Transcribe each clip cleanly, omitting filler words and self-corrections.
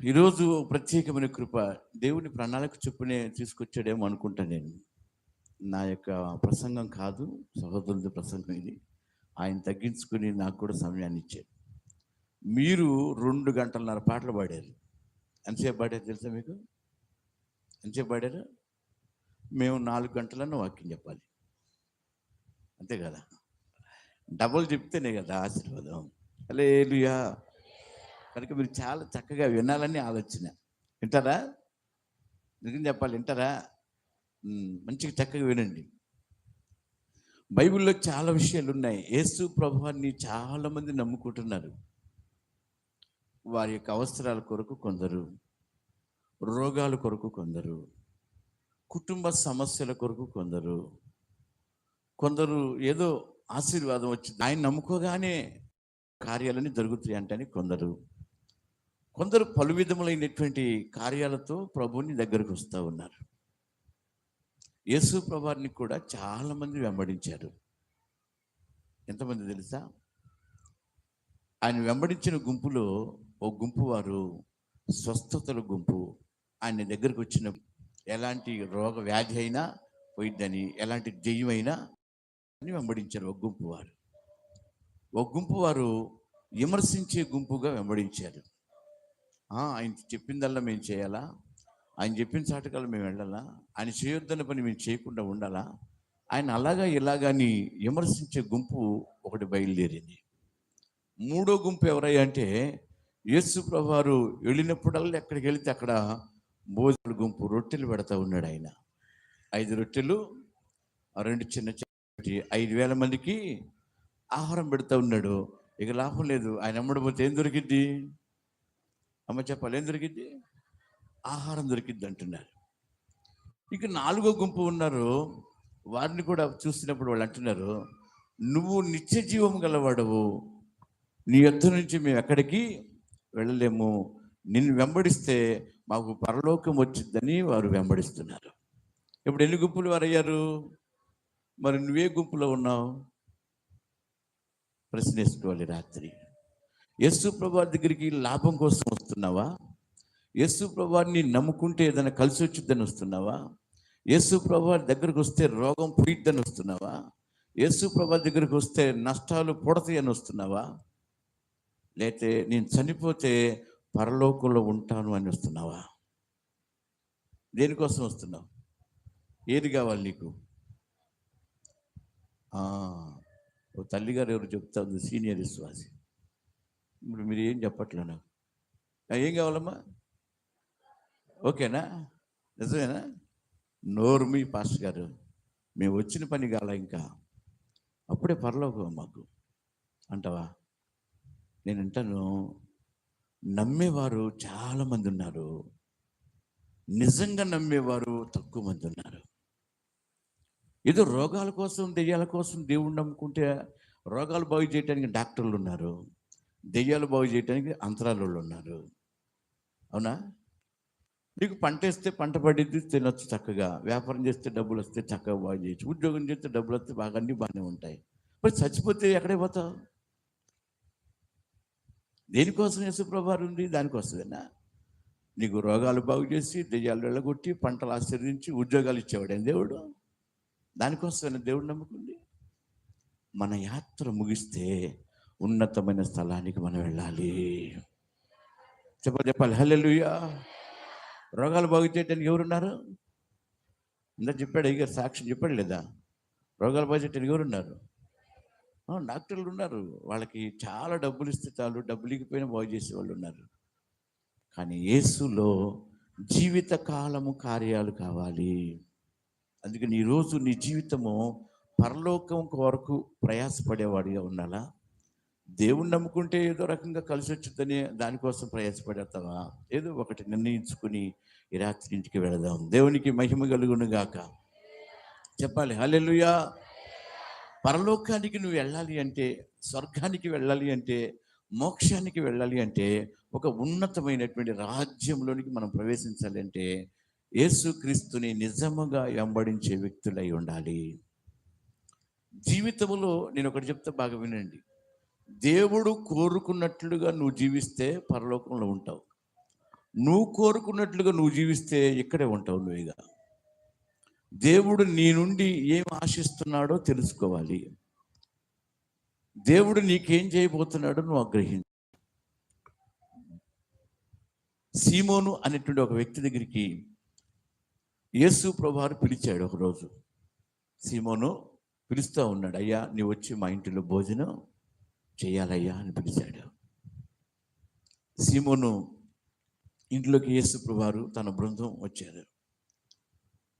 ఈరోజు ప్రత్యేకమైన కృప దేవుని ప్రణాళిక చొప్పునే తీసుకొచ్చాడేమో అనుకుంటా నేను. నా యొక్క ప్రసంగం కాదు, సహోదరుల ప్రసంగం ఇది. ఆయన తగ్గించుకుని నాకు కూడా సమయాన్ని ఇచ్చాడు. మీరు 2 గంటలన్నర పాటలు పాడారు. ఎంతసేపు పాడారు తెలుసా మీకు? ఎంతసేపు పాడారు? మేము 4 గంటలన్నా వాక్యం చెప్పాలి, అంతే కదా? డబుల్ చెప్తేనే కదా ఆశీర్వాదం. హల్లెలూయా. కనుక మీరు చాలా చక్కగా వినాలని ఆలోచన. వింటారా? నిజం చెప్పాలి, వింటారా? మంచిగా చక్కగా వినండి. బైబిల్లో చాలా విషయాలు ఉన్నాయి. యేసు ప్రభువాన్ని చాలామంది నమ్ముకుంటున్నారు. వారి యొక్క అవసరాల కొరకు కొందరు, రోగాల కొరకు కొందరు, కుటుంబ సమస్యల కొరకు కొందరు, కొందరు ఏదో ఆశీర్వాదం వచ్చింది ఆయన నమ్ముకోగానే కార్యాలన్నీ జరుగుతాయి అంటని కొందరు పలు విధములైనటువంటి కార్యాలతో ప్రభువుని దగ్గరకు వస్తూ ఉన్నారు. యేసు ప్రభువాన్ని కూడా చాలామంది వెంబడించారు. ఎంతమంది తెలుసా? ఆయన వెంబడించిన గుంపులో ఓ గుంపు వారు స్వస్థతల గుంపు. ఆయన దగ్గరకు వచ్చిన ఎలాంటి రోగ వ్యాధి అయినా పోయిద్దని, ఎలాంటి దెయ్యమైనా అని వెంబడించారు. ఒక గుంపు వారు విమర్శించే గుంపుగా వెంబడించారు. ఆయన చెప్పిందల్లా మేము చేయాలా? ఆయన చెప్పిన చాటకల్లా మేము వెళ్ళాలా? ఆయన చేయొద్దన్న పని మేము చేయకుండా ఉండాలా? ఆయన అలాగా ఇలాగాని విమర్శించే గుంపు ఒకటి బయలుదేరింది. 3వ గుంపు ఎవరయ్యా అంటే, యేసు ప్రభువారు వెళ్ళినప్పుడల్లా ఎక్కడికి వెళితే అక్కడ భోజన గుంపు రొట్టెలు పెడతా ఉన్నాడు. ఆయన 5 రొట్టెలు 2 చిన్న 5,000 మందికి ఆహారం పెడతా ఉన్నాడు. ఇక లాభం లేదు. ఆయన అమ్మడిపోతే ఏం దొరికిద్ది? అమ్మ చెప్పాలి, ఏం దొరికిద్ది? ఆహారం దొరికిద్ది అంటున్నారు. ఇక 4వ గుంపు ఉన్నారు. వారిని కూడా చూసినప్పుడు వాళ్ళు అంటున్నారు, నువ్వు నిత్య జీవం గలవాడవు, నీ యొద్ద నుంచి మేము ఎక్కడికి వెళ్ళలేము, నిన్ను వెంబడిస్తే మాకు పరలోకం వచ్చిందని వారు వెంబడిస్తున్నారు. ఇప్పుడు ఎన్ని గుంపులు వారయ్యారు? మరి నువ్వే గుంపులో ఉన్నావు? ప్రశ్న వేసుకోవాలి రాత్రి. యేసు ప్రభువారి దగ్గరికి లాభం కోసం వస్తున్నావా? యేసు ప్రభువారిని నమ్ముకుంటే ఏదైనా కలిసి వచ్చిద్దని వస్తున్నావా? యేసు ప్రభువారి దగ్గరకు వస్తే రోగం పోయిద్దని వస్తున్నావా? యేసు ప్రభువారి దగ్గరికి వస్తే నష్టాలు పొడతాయని వస్తున్నావా? లేతే నేను చనిపోతే పరలోకంలో ఉంటాను అని వస్తున్నావా? దేనికోసం వస్తున్నావు? ఏది కావాలి నీకు? ఓ తల్లిగారు ఎవరు చెప్తా ఉంది, సీనియర్ విశ్వాసి. ఇప్పుడు మీరు ఏం చెప్పట్లే నాకు. ఏం కావాలమ్మా? ఓకేనా? నిజమేనా? నోరు మీ పాస్టర్ గారు, మేము వచ్చిన పని కాల, ఇంకా అప్పుడే పరలోకం మాకు అంటావా? నేను అంటాను, నమ్మేవారు చాలామంది ఉన్నారు, నిజంగా నమ్మేవారు తక్కువ మంది ఉన్నారు. ఏదో రోగాల కోసం, దెయ్యాల కోసం దేవుణ్ణి నమ్ముకుంటే రోగాలు బాగు చేయడానికి డాక్టర్లు ఉన్నారు, దెయ్యాలు బాగు చేయడానికి అంతరాలు ఉన్నారు. అవునా? నీకు పంట వేస్తే పంట పడిద్ది, తినొచ్చు చక్కగా. వ్యాపారం చేస్తే డబ్బులు వస్తే చక్కగా బాగు చేయొచ్చు. ఉద్యోగం చేస్తే డబ్బులు వస్తే బాగా అన్నీ బాగానే ఉంటాయి. మరి చచ్చిపోతే ఎక్కడే పోతావు? దేనికోసం యేసు ప్రభువారు ఉంది? దానికోసమేనా? నీకు రోగాలు బాగు చేసి, దెయ్యాలు వెళ్ళగొట్టి, పంటలు ఆశీర్వదించి, ఉద్యోగాలు ఇచ్చేవాడేం దేవుడు? దానికోసమైనా దేవుడు నమ్ముకుంది. మన యాత్ర ముగిస్తే ఉన్నతమైన స్థలానికి మనం వెళ్ళాలి. చెప్పాలి హల్లెలూయా. రోగాలు బాగు చేయడానికి ఎవరున్నారు? ఇందా చెప్పాడు అయ్యగారు, సాక్ష్యం చెప్పాడు లేదా? రోగాలు బాగు చేయడానికి ఎవరున్నారు? డాక్టర్లు ఉన్నారు. వాళ్ళకి చాలా డబ్బులు ఇస్తే చాలు, డబ్బులు ఇకపోయినా బాగు చేసే వాళ్ళు ఉన్నారు. కానీ యేసులో జీవిత కాలము కార్యాలు కావాలి. అందుకని ఈరోజు నీ జీవితము పరలోకం కొరకు ప్రయాసపడేవాడిగా ఉండాలా? దేవుణ్ణి నమ్ముకుంటే ఏదో రకంగా కలిసి వచ్చిందని దానికోసం ప్రయాసపడతావా? ఏదో ఒకటి నిర్ణయించుకుని ఈ రాత్రి ఇంటికి వెళదాం. దేవునికి మహిమ కలుగును గాక. చెప్పాలి హల్లెలూయా. పరలోకానికి నువ్వు వెళ్ళాలి అంటే, స్వర్గానికి వెళ్ళాలి అంటే, మోక్షానికి వెళ్ళాలి అంటే, ఒక ఉన్నతమైనటువంటి రాజ్యంలోనికి మనం ప్రవేశించాలి అంటే యేసుక్రీస్తుని నిజముగా వెంబడించే వ్యక్తులై ఉండాలి. జీవితంలో నేను ఒకటి చెప్తే బాగా వినండి. దేవుడు కోరుకున్నట్లుగా నువ్వు జీవిస్తే పరలోకంలో ఉంటావు. నువ్వు కోరుకున్నట్లుగా నువ్వు జీవిస్తే ఇక్కడే ఉంటావు నువ్వు. ఇక దేవుడు నీ నుండి ఏం ఆశిస్తున్నాడో తెలుసుకోవాలి. దేవుడు నీకేం చేయబోతున్నాడో నువ్వు ఆగ్రహించు. సీమోను అనేటువంటి ఒక వ్యక్తి దగ్గరికి యేసు ప్రభువారు పిలిచాడు ఒకరోజు. సీమోను పిలుస్తూ ఉన్నాడు, అయ్యా నీవు వచ్చి మా ఇంటిలో భోజనం చేయాలయ్యా అని పిలిచాడు. సీమోను ఇంట్లోకి యేసు ప్రభువారు తన బృందం వచ్చారు.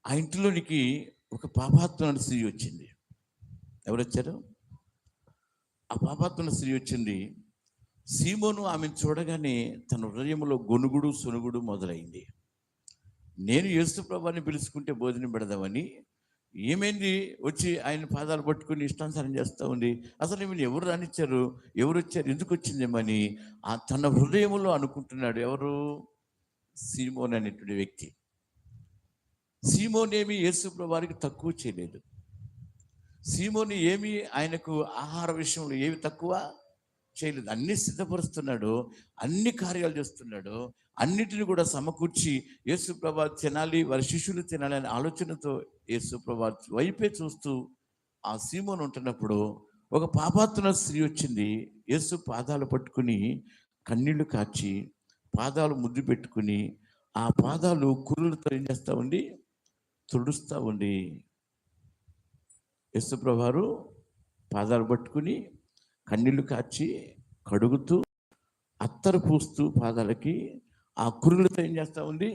ఆ ఇంటిలోనికి ఒక పాపాత్మ స్త్రీ వచ్చింది. ఎవరు వచ్చారు? ఆ పాపాత్మ స్త్రీ వచ్చింది. సీమోను ఆమెను చూడగానే తన హృదయంలో గొనుగుడు సొనుగుడు మొదలైంది. నేను యేసు ప్రభువారిని పిలుచుకుంటే భోజనం పెడదామని ఏమైంది వచ్చి ఆయన పాదాలు పట్టుకుని ఇష్టానుసారం చేస్తూ ఉంది. అసలు ఈమెను ఎవరు రానిచ్చారు, ఎవరు వచ్చారు, ఎందుకు వచ్చిందేమని తన హృదయంలో అనుకుంటున్నాడు. ఎవరు? సీమోన్ అనేటువంటి వ్యక్తి. సీమోన్ ఏమి యేసు ప్రభువారికి తక్కువ చేయలేదు. సీమోని ఏమి ఆయనకు ఆహార విషయంలో ఏమి తక్కువ చేయలేదు. అన్ని సిద్ధపరుస్తున్నాడు, అన్ని కార్యాలు చేస్తున్నాడు, అన్నిటిని కూడా సమకూర్చి యేసు ప్రభువు తినాలి, వారి శిష్యులు తినాలి అనే ఆలోచనతో యేసు ప్రభువు వైపే చూస్తూ ఆ సీమోను ఉంటున్నప్పుడు ఒక పాపాత్మ స్త్రీ వచ్చింది. యేసు పాదాలు పట్టుకుని కన్నీళ్లు కార్చి పాదాలు ముద్దు పెట్టుకుని ఆ పాదాలు కురులతో ఏం చేస్తూ ఉండి తుడుస్తూ ఉండి యేసు ప్రభువు పాదాలు పట్టుకుని కన్నీళ్లు కార్చి కడుగుతూ అత్తరు పూస్తూ పాదాలకి ఆ కురులతో ఏం చేస్తూ ఉంది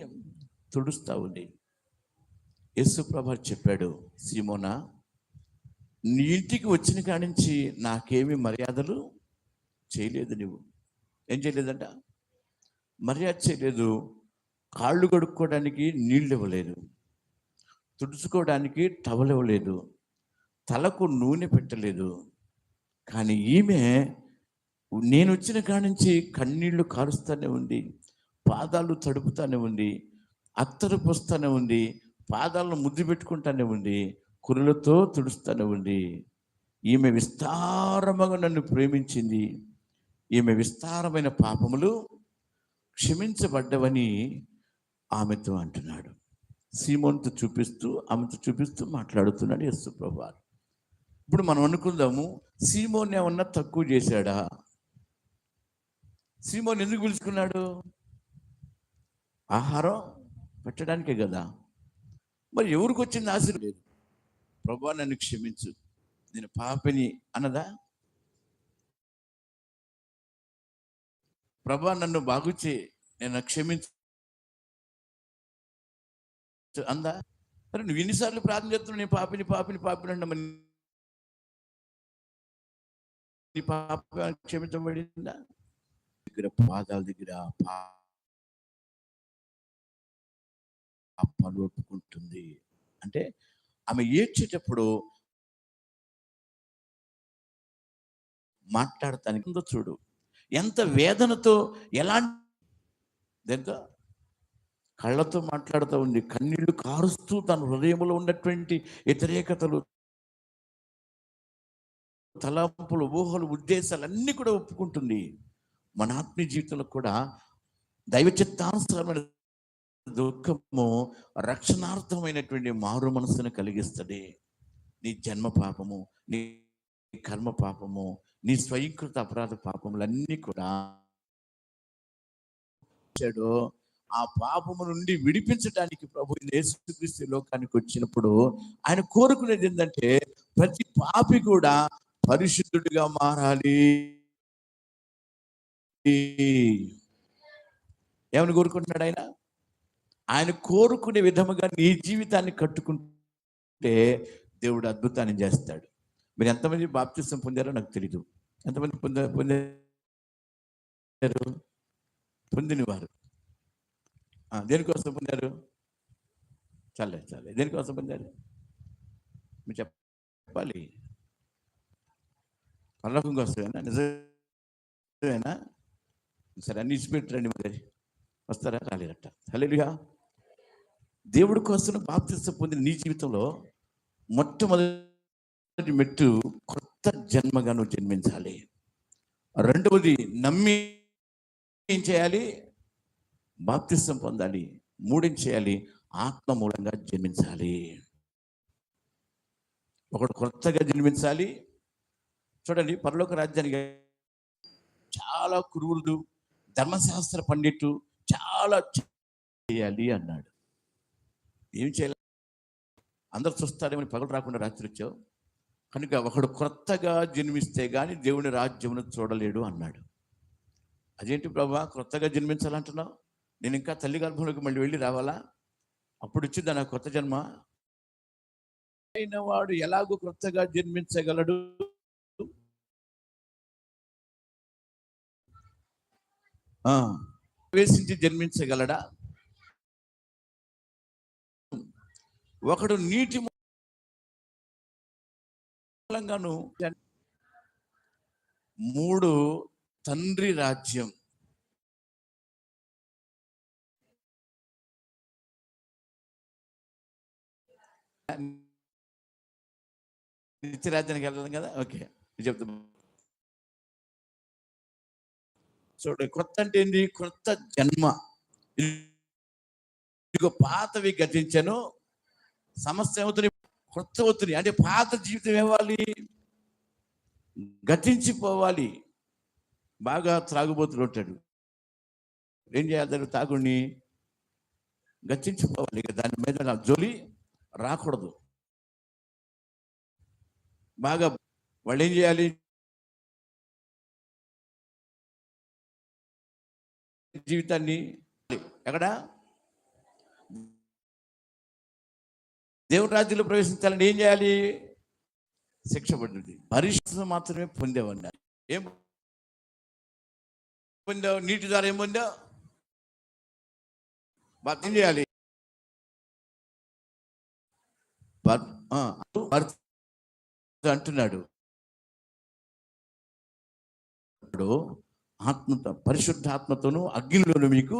తుడుస్తూ ఉంది. యేసు ప్రభువు చెప్పాడు, సీమోనా నీ ఇంటికి వచ్చిన కాడి నుంచి నాకేమి మర్యాదలు చేయలేదు. నువ్వు ఏం చేయలేదంట? మర్యాద చేయలేదు. కాళ్ళు కడుక్కోవడానికి నీళ్ళు ఇవ్వలేదు, తుడుచుకోవడానికి టవల్ ఇవ్వలేదు, తలకు నూనె పెట్టలేదు. కానీ ఈమె నేను వచ్చిన కాడి నుంచి కన్నీళ్లు కారుస్తూనే ఉంది, పాదాలు తడుపుతానే ఉంది, అత్తరు పోస్తూనే ఉంది, పాదాలను ముద్దు పెట్టుకుంటానే ఉంది, కురులతో తుడుస్తూనే ఉంది. ఈమె విస్తారముగా నన్ను ప్రేమించింది, ఈమె విస్తారమైన పాపములు క్షమించబడ్డవని ఆమెతో అంటున్నాడు. సీమోనుతో చూపిస్తూ ఆమెతో చూపిస్తూ మాట్లాడుతున్నాడు యేసు ప్రభువారు. ఇప్పుడు మనం అనుకుందాము, సీమోన్ ఏమన్నా తక్కువ చేశాడా? సీమోన్ ఎందుకు పిలుచుకున్నాడు? ఆహారం పెట్టడానికే కదా. మరి ఎవరికి వచ్చింది ఆశీర్వాదం? ప్రభువా నన్ను క్షమించు, నేను పాపిని అన్నదా? ప్రభువా నన్ను బాగు చేయి, నేను క్షమించు అందా? మరి నువ్వు ఎన్నిసార్లు ప్రార్థన చేస్తున్నావు, నేను పాపిని పాపిని పాపిని అంటే మరి నీ పాప క్షమించబడిందా? దగ్గర పాదాల దగ్గర పాపాలు ఒప్పుకుంటుంది. అంటే ఆమె ఏడ్చేటప్పుడు మాట్లాడటానికి చూడు ఎంత వేదనతో, ఎలాంటి కళ్ళతో మాట్లాడుతూ ఉంది, కన్నీళ్లు కారుస్తూ తన హృదయంలో ఉన్నటువంటి వ్యతిరేకతలు, తలంపులు, ఊహలు, ఉద్దేశాలు అన్నీ కూడా ఒప్పుకుంటుంది. మన ఆత్మీయ జీవితంలో కూడా దైవ చిత్తానుసారమైన దుఃఖము రక్షణార్థమైనటువంటి మారు మనసును కలిగిస్తుంది. నీ జన్మ పాపము, నీ కర్మ పాపము, నీ స్వయంకృత అపరాధ పాపములన్నీ కూడా ఆ పాపము నుండి విడిపించడానికి ప్రభు యేసుక్రీస్తు లోకానికి వచ్చినప్పుడు ఆయన కోరుకునేది ఏంటంటే ప్రతి పాపి కూడా పరిశుద్ధుడిగా మారాలి. ఏమని కోరుకుంటున్నాడు ఆయన? ఆయన కోరుకునే విధముగా నీ జీవితాన్ని కట్టుకుంటే దేవుడు అద్భుతాన్ని చేస్తాడు. మీరు ఎంతమంది బాప్తిసం పొందారో నాకు తెలీదు. ఎంతమంది పొందారు? పొందిన వారు దేనికోసం పొందారు? చాలే దేనికోసం పొందారు మీరు చెప్పాలి. పరలోకం కోసమేనా? నిజమేనా? సరే అన్ని ఇచ్చిపెట్టరండి, మరి వస్తారా? రాలేరట. హల్లెలూయా. దేవుడి కోసం బాప్తిసం పొందిన నీ జీవితంలో మొట్టమొదటి మెట్టు కొత్త జన్మగా నువ్వు జన్మించాలి. రెండవది నమ్మి ఏం చేయాలి? బాప్తిసం పొందాలి. మూడేం చేయాలి? ఆత్మ మూలంగా జన్మించాలి. ఒకడు కొత్తగా జన్మించాలి. చూడండి, పరలోక రాజ్యానికి చాలా కురువులు, ధర్మశాస్త్ర పండితులు చాలా చేయాలి అన్నాడు. ఏం చేయాలి? అందరు చూస్తారేమని పగలు రాకుండా రాత్రి వచ్చావు కనుక ఒకడు కొత్తగా జన్మిస్తే గాని దేవుని రాజ్యమును చూడలేడు అన్నాడు. అదేంటి ప్రభా, కొత్తగా జన్మించాలంటున్నావు? నేను ఇంకా తల్లి గర్భంలోకి మళ్ళీ వెళ్ళి రావాలా? అప్పుడు వచ్చింది నా కొత్త జన్మ. అయిన వాడు ఎలాగో కొత్తగా జన్మించగలడు? ప్రవేశించి జన్మించగలడా? ఒకడు నీటి మూలంగాను, 3 తండ్రి రాజ్యం. నిత్యరాజ్యానికి వెళ్ళాలి కదా. ఓకే, చెప్తా. చూడండి, కొత్త అంటే ఏంటి? కొత్త జన్మ. ఇదిగో పాతవి గతించను, సమస్య అవుతుంది, కొత్త అవుతుంది. అంటే పాత జీవితం ఏవాలి? గతించిపోవాలి. బాగా త్రాగుబోతులు ఉంటాడు, ఏం చేయాలి? తాగుడిని గతించిపోవాలి. ఇక దాని మీద నా జోలి రాకూడదు. బాగా వాళ్ళు ఏం చేయాలి? జీవితాన్ని ఎక్కడ దేవుని రాజ్యంలో ప్రవేశించాలని ఏం చేయాలి? శిక్ష పడింది. పరిశుద్ధత మాత్రమే పొందేవన్నా. ఏం పొందావు? నీటి ద్వారా ఏం పొందావు? ఏం చేయాలి? అంటున్నాడు ఆత్మతో, పరిశుద్ధాత్మతోను అగ్నిలోను మీకు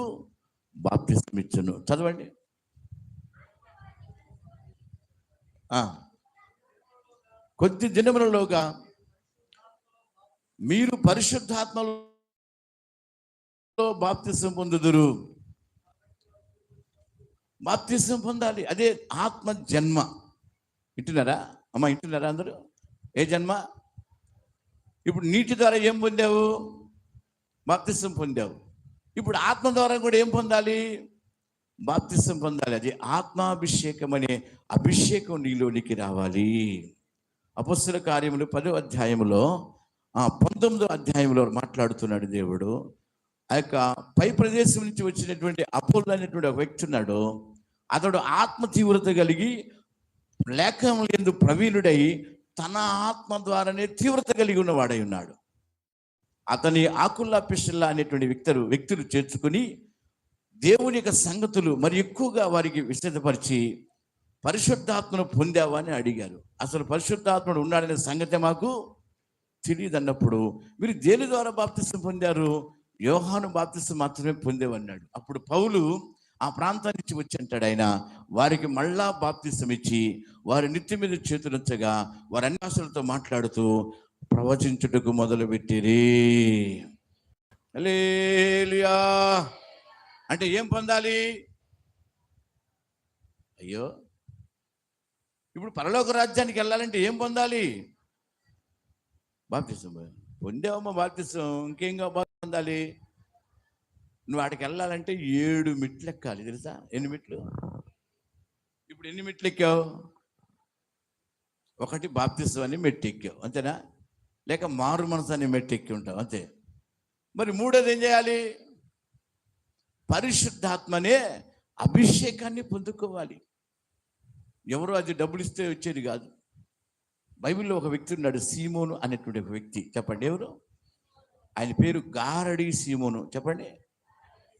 బాప్తిసం ఇచ్చును. చదవండి. కొద్ది దినములలోగా మీరు పరిశుద్ధాత్మలో బాప్తిసం పొందుదురు. బాప్తిసం పొందాలి. అదే ఆత్మ జన్మ. వింటున్నారా అమ్మ? వింటున్నారా అందరూ? ఏ జన్మ? ఇప్పుడు నీటి ద్వారా ఏం పొందావు? బాప్తిసం పొందావు. ఇప్పుడు ఆత్మ ద్వారా కూడా ఏం పొందాలి? బాప్తిసం పొందాలి. అది ఆత్మాభిషేకం అనే అభిషేకం నీలోనికి రావాలి. అపొస్తలుల కార్యములు 10వ అధ్యాయంలో 19వ అధ్యాయంలో మాట్లాడుతున్నాడు దేవుడు. ఆ యొక్క పై ప్రదేశం నుంచి వచ్చినటువంటి అపోల్లో అనేటువంటి ఒక వ్యక్తి ఉన్నాడు. అతడు ఆత్మ తీవ్రత కలిగి లేఖనముల యందు ప్రవీణుడై తన ఆత్మ ద్వారానే తీవ్రత కలిగి ఉన్నవాడై ఉన్నాడు. అతని ఆకుల్లా పిషల్లా అనేటువంటి వ్యక్తులు చేర్చుకుని దేవుని యొక్క సంగతులు మరి ఎక్కువగా వారికి విశదపరిచి పరిశుద్ధాత్మను పొందావా అని అడిగారు. అసలు పరిశుద్ధాత్ముడు ఉన్నాడనే సంగతి మాకు తెలియదు అన్నప్పుడు, మీరు దేని ద్వారా బాప్తిసం పొందారు? యోహాను బాప్తిసం మాత్రమే పొందేవన్నాడు. అప్పుడు పౌలు ఆ ప్రాంతాన్ని నుంచి వచ్చి అంటాడు, ఆయన వారికి మళ్ళా బాప్తిసం ఇచ్చి వారి నెత్తి మీద చేతులుంచగా వారి అన్ని భాషలతో మాట్లాడుతూ ప్రవచించుటకు మొదలుపెట్టిరి. హల్లెలూయా. అంటే ఏం పొందాలి? అయ్యో, ఇప్పుడు పరలోక రాజ్యానికి వెళ్ళాలంటే ఏం పొందాలి? బాప్తిసం. పొందేవమ్మా బాప్తిసం, ఇంకేంగా పొందాలి? నువ్వు వాటికి వెళ్ళాలంటే 7 మెట్లు ఎక్కాలి. తెలుసా? ఎన్ని మెట్లు? ఇప్పుడు ఎన్ని మెట్లు ఎక్కావు? 1 బాప్తిసం అని మెట్టు ఎక్కావు, అంతేనా? లేక మారు మనసు అని మెట్టు ఎక్కి ఉంటావు, అంతే. మరి 3వది ఏం చేయాలి? పరిశుద్ధాత్మనే అభిషేకాన్ని పొందుకోవాలి. ఎవరు అది డబ్బులు ఇస్తే వచ్చేది కాదు. బైబిల్లో ఒక వ్యక్తి ఉన్నాడు, సీమోను అనేటువంటి ఒక వ్యక్తి. చెప్పండి ఎవరు? ఆయన పేరు గారడి సీమోను. చెప్పండి.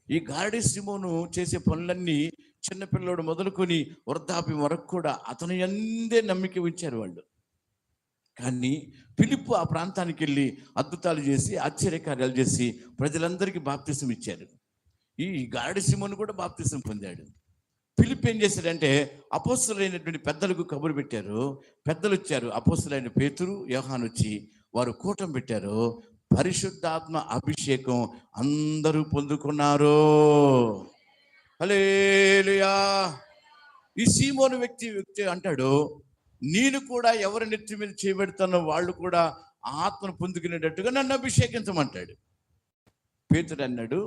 ఈ గారడి సీమోను చేసే పనులన్నీ చిన్నపిల్లడు మొదలుకొని వృద్ధాప్యం వరకు కూడా అతని యందే నమ్మిక ఉంచారు వాళ్ళు. కానీ ఫిలిప్పు ఆ ప్రాంతానికి వెళ్ళి అద్భుతాలు చేసి ఆశ్చర్యకార్యాలు చేసి ప్రజలందరికీ బాప్తిసం ఇచ్చారు. ఈ గారడి సీమోను కూడా బాప్తిసం పొందాడు. ఫిలిప్ ఏం చేశాడంటే అపోస్తలులైనటువంటి పెద్దలకు కబురు పెట్టారు. పెద్దలు వచ్చారు, అపోస్తలులైన పేతురు, యోహాను వచ్చి వారు కూటం పెట్టారు. పరిశుద్ధాత్మ అభిషేకం అందరూ పొందుకున్నారు. హల్లెలూయా. ఈ సీమోను వ్యక్తి అంటాడు, నేను కూడా ఎవరి నెత్తి మీద చేయబెడతానో వాళ్ళు కూడా ఆత్మను పొందుకునేటట్టుగా నన్ను అభిషేకించమంటాడు. పేతురు అన్నాడు,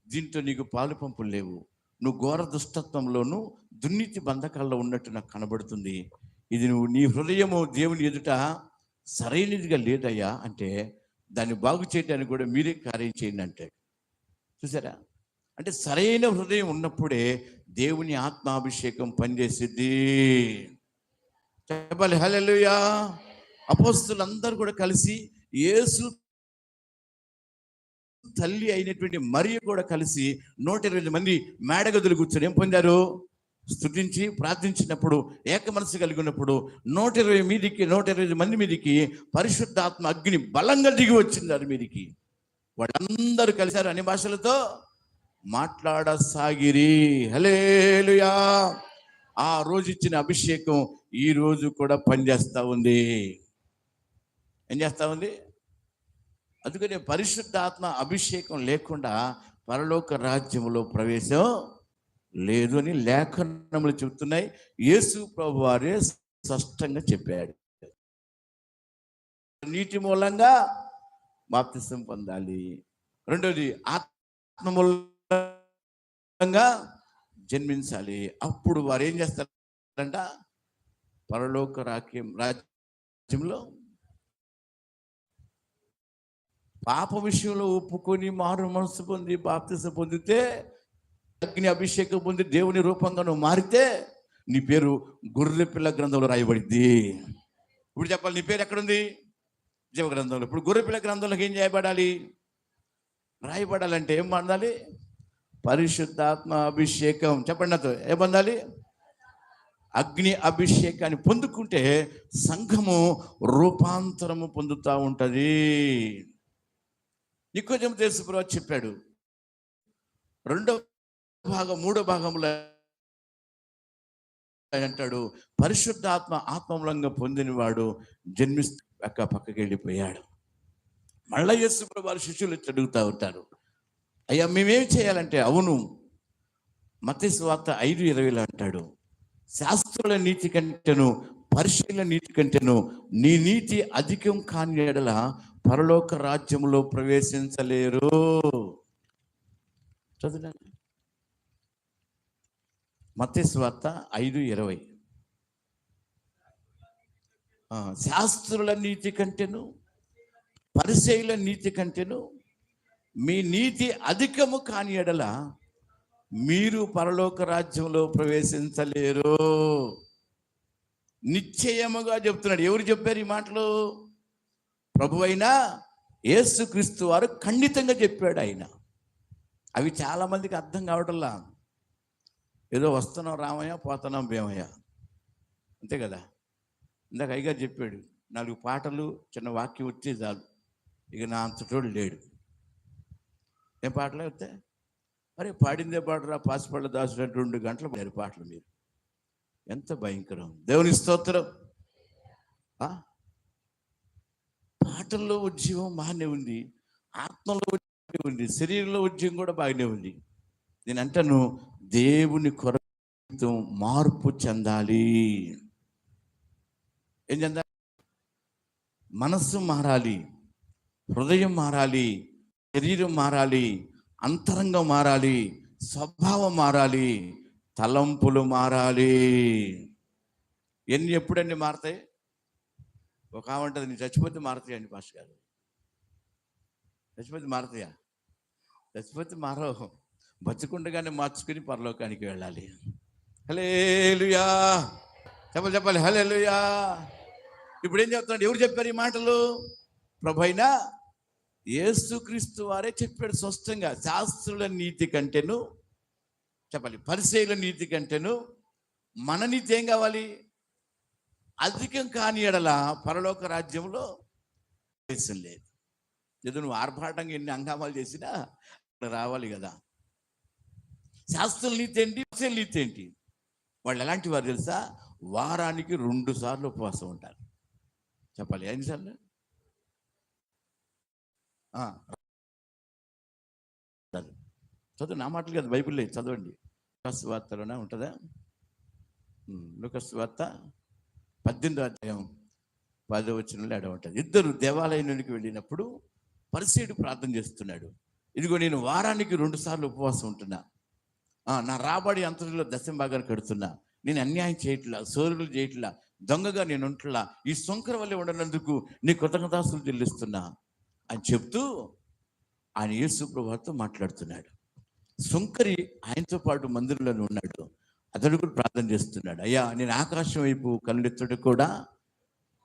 దీంతో నీకు పాలు పంపులు లేవు, నువ్వు ఘోర దుష్టత్వంలోను దుర్నీతి బంధకాల్లో ఉన్నట్టు నాకు కనబడుతుంది. ఇది నువ్వు నీ హృదయము దేవుని ఎదుట సరైనదిగా లేదయ్యా అంటే దాన్ని బాగు చేయడానికి కూడా మీరే కార్యం చేయండి అంటాడు. చూసారా? అంటే సరైన హృదయం ఉన్నప్పుడే దేవుని ఆత్మాభిషేకం పనిచేసిద్ది. చెప్పాలి హల్లెలూయా. అపోస్తలులందరూ కూడా కలిసి యేసు తల్లి అయినటువంటి మరియ కూడా కలిసి 120 మంది మేడగదులు కూర్చొని ఏం పొందారు? స్తుతించి ప్రార్థించినప్పుడు ఏక మనసు కలిగి ఉన్నప్పుడు 120 మంది మీదికి పరిశుద్ధాత్మ అగ్ని బలంగా దిగి వచ్చింది. వారి మీదికి వాళ్ళందరూ కలిశారు, అన్ని భాషలతో మాట్లాడసాగిరి. హల్లెలూయా. ఆ రోజు ఇచ్చిన అభిషేకం ఈ రోజు కూడా పనిచేస్తా ఉంది. ఏం చేస్తా ఉంది? అందుకనే పరిశుద్ధాత్మ అభిషేకం లేకుండా పరలోక రాజ్యంలో ప్రవేశం లేదు అని లేఖనములు చెబుతున్నాయి. యేసు ప్రభు వారే స్పష్టంగా చెప్పాడు. నీటి మూలంగా బాప్తిసం పొందాలి. రెండోది ఆత్మ మూలంగా జన్మించాలి. అప్పుడు వారు ఏం చేస్తారంట? పరలోక రాజ్యంలో పాప విషయంలో ఒప్పుకొని మారు మనసు పొంది బాప్తిసం పొందితే, అగ్ని అభిషేకం పొంది దేవుని రూపంగా నువ్వు మారితే నీ పేరు గొర్రె పిల్ల గ్రంథంలో రాయబడింది. ఇప్పుడు చెప్పాలి, నీ పేరు ఎక్కడుంది? జీవ గ్రంథంలో. ఇప్పుడు గొర్రె పిల్ల గ్రంథంలోకి ఏం చేయబడాలి? రాయబడాలంటే ఏం పొందాలి? పరిశుద్ధాత్మ అభిషేకం. చెప్పండి నాతో, ఏం పొందాలి? అగ్ని అభిషేకాన్ని పొందుకుంటే సంఘము రూపాంతరము పొందుతూ ఉంటుంది. నికోదేము యేసుప్రభువు చెప్పాడు, మూడో భాగంలో అంటాడు, పరిశుద్ధాత్మ ఆత్మమూలంగా పొందినవాడు పక్కకి వెళ్ళిపోయాడు. మళ్ళా యేసుప్రభువు వారి శిష్యులు అడుగుతూ ఉంటారు, అయ్యా మేమేం చేయాలంటే, అవును మత్తయి సువార్త 5:20 అంటాడు, శాస్త్రుల నీతి కంటేను పరిశీలన నీతి కంటేను నీ నీతి అధికం కాని ఎడల పరలోక రాజ్యంలో ప్రవేశించలేరు. చదువునండి, మత్తయి సువార్త 5:20. శాస్త్రుల నీతి కంటేను పరిసయ్యుల నీతి కంటేను మీ నీతి అధికము కాని ఎడల మీరు పరలోక రాజ్యంలో ప్రవేశించలేరు. నిశ్చయముగా చెప్తున్నాడు. ఎవరు చెప్పారు ఈ మాటలు? ప్రభువైన యేసుక్రీస్తు వారు ఖండితంగా చెప్పాడు. ఆయన అవి చాలా మందికి అర్థం కావటంలా. ఏదో వస్తున్నాం రామయ్య, పోతున్నాం భీమయ్య, అంతే కదా. ఇందాక అయ్యగారు చెప్పాడు, 4 పాటలు చిన్న వాక్యం వచ్చే చాలు, ఇక నా అంతటోడు లేడు. ఏం పాటలు వస్తే అరే పాడిందే పాటరా పాసిపళ్ళ దాసుడు 2 గంటలు పాడారు పాటలు. మీరు ఎంత భయంకరం! దేవుని స్తోత్రం. పాటల్లో ఉద్యమం బాగానే ఉంది, ఆత్మలో ఉద్యమం ఉంది, శరీరంలో ఉద్యమం కూడా బాగానే ఉంది. నేను అంటాను, దేవుని కొరకు మార్పు చెందాలి. ఏం చెందాలి? మనస్సు మారాలి, హృదయం మారాలి, శరీరం మారాలి, అంతరంగం మారాలి, స్వభావం మారాలి, తలంపులు మారాలి. ఎప్పుడన్నీ మారతాయి? ఒక ఆమంటది, నీ చచ్చిపోతే మారతాయండి పాస్టర్ గారు. చచ్చిపోతే మారతాయా? చచ్చిపోతే మారవు, బతుకుండగానే మార్చుకుని పరలోకానికి వెళ్ళాలి. హల్లెలూయా. చెప్పాలి హల్లెలూయా. ఇప్పుడు ఏం చెప్తున్నాడు? ఎవరు చెప్పారు ఈ మాటలు? ప్రభువైన యేసుక్రీస్తు వారే చెప్పాడు స్పష్టంగా. శాస్త్రుల నీతి కంటేను, చెప్పాలి పరిసయ్యుల నీతి కంటేను మన నీతి ఏం కావాలి? అధికం కాని ఎడల పరలోక రాజ్యంలో ప్రవేశం లేదు. ఏదో నువ్వు ఆర్భాటంగా ఎన్ని హంగామాలు చేసినా రావాలి కదా. శాస్త్రుల నీతి ఏంటి, పరిసయ్యుల నీతి ఏంటి? వాళ్ళు ఎలాంటి వారు తెలుసా? వారానికి 2 సార్లు ఉపవాసం ఉంటారు. చెప్పాలి ఎన్నిసార్లు? చదువు, నా మాటలు కదా, బైబిల్లో చదవండి. లూకాసు వార్తలోనే ఉంటుందా? లూకాసు వార్త 18వ అధ్యాయం 10వ వచనంలో ఆడ ఉంటుంది. ఇద్దరు దేవాలయంలోనికి వెళ్ళినప్పుడు పరిసయ్యుడు ప్రార్థన చేస్తున్నాడు. ఇదిగో నేను వారానికి 2 సార్లు ఉపవాసం ఉంటున్నా, నా రాబడి అంతటిలో దశంభాగాన్ని కడుతున్నా, నేను అన్యాయం చేయట్లా, సోరులు చేయట్లా, దొంగగా నేను ఉంటున్నా, ఈ సొంకర వల్లే ఉండనందుకు నీ కృతజ్ఞతాస్తులు చెల్లిస్తున్నా అని చెప్తూ ఆయన యేసు ప్రభువుతో మాట్లాడుతున్నాడు. సొంకరి ఆయనతో పాటు మందిరంలో ఉన్నాడు. అతడు కూడా ప్రార్థన చేస్తున్నాడు, అయ్యా నేను ఆకాశం వైపు కళ్ళెత్తడు కూడా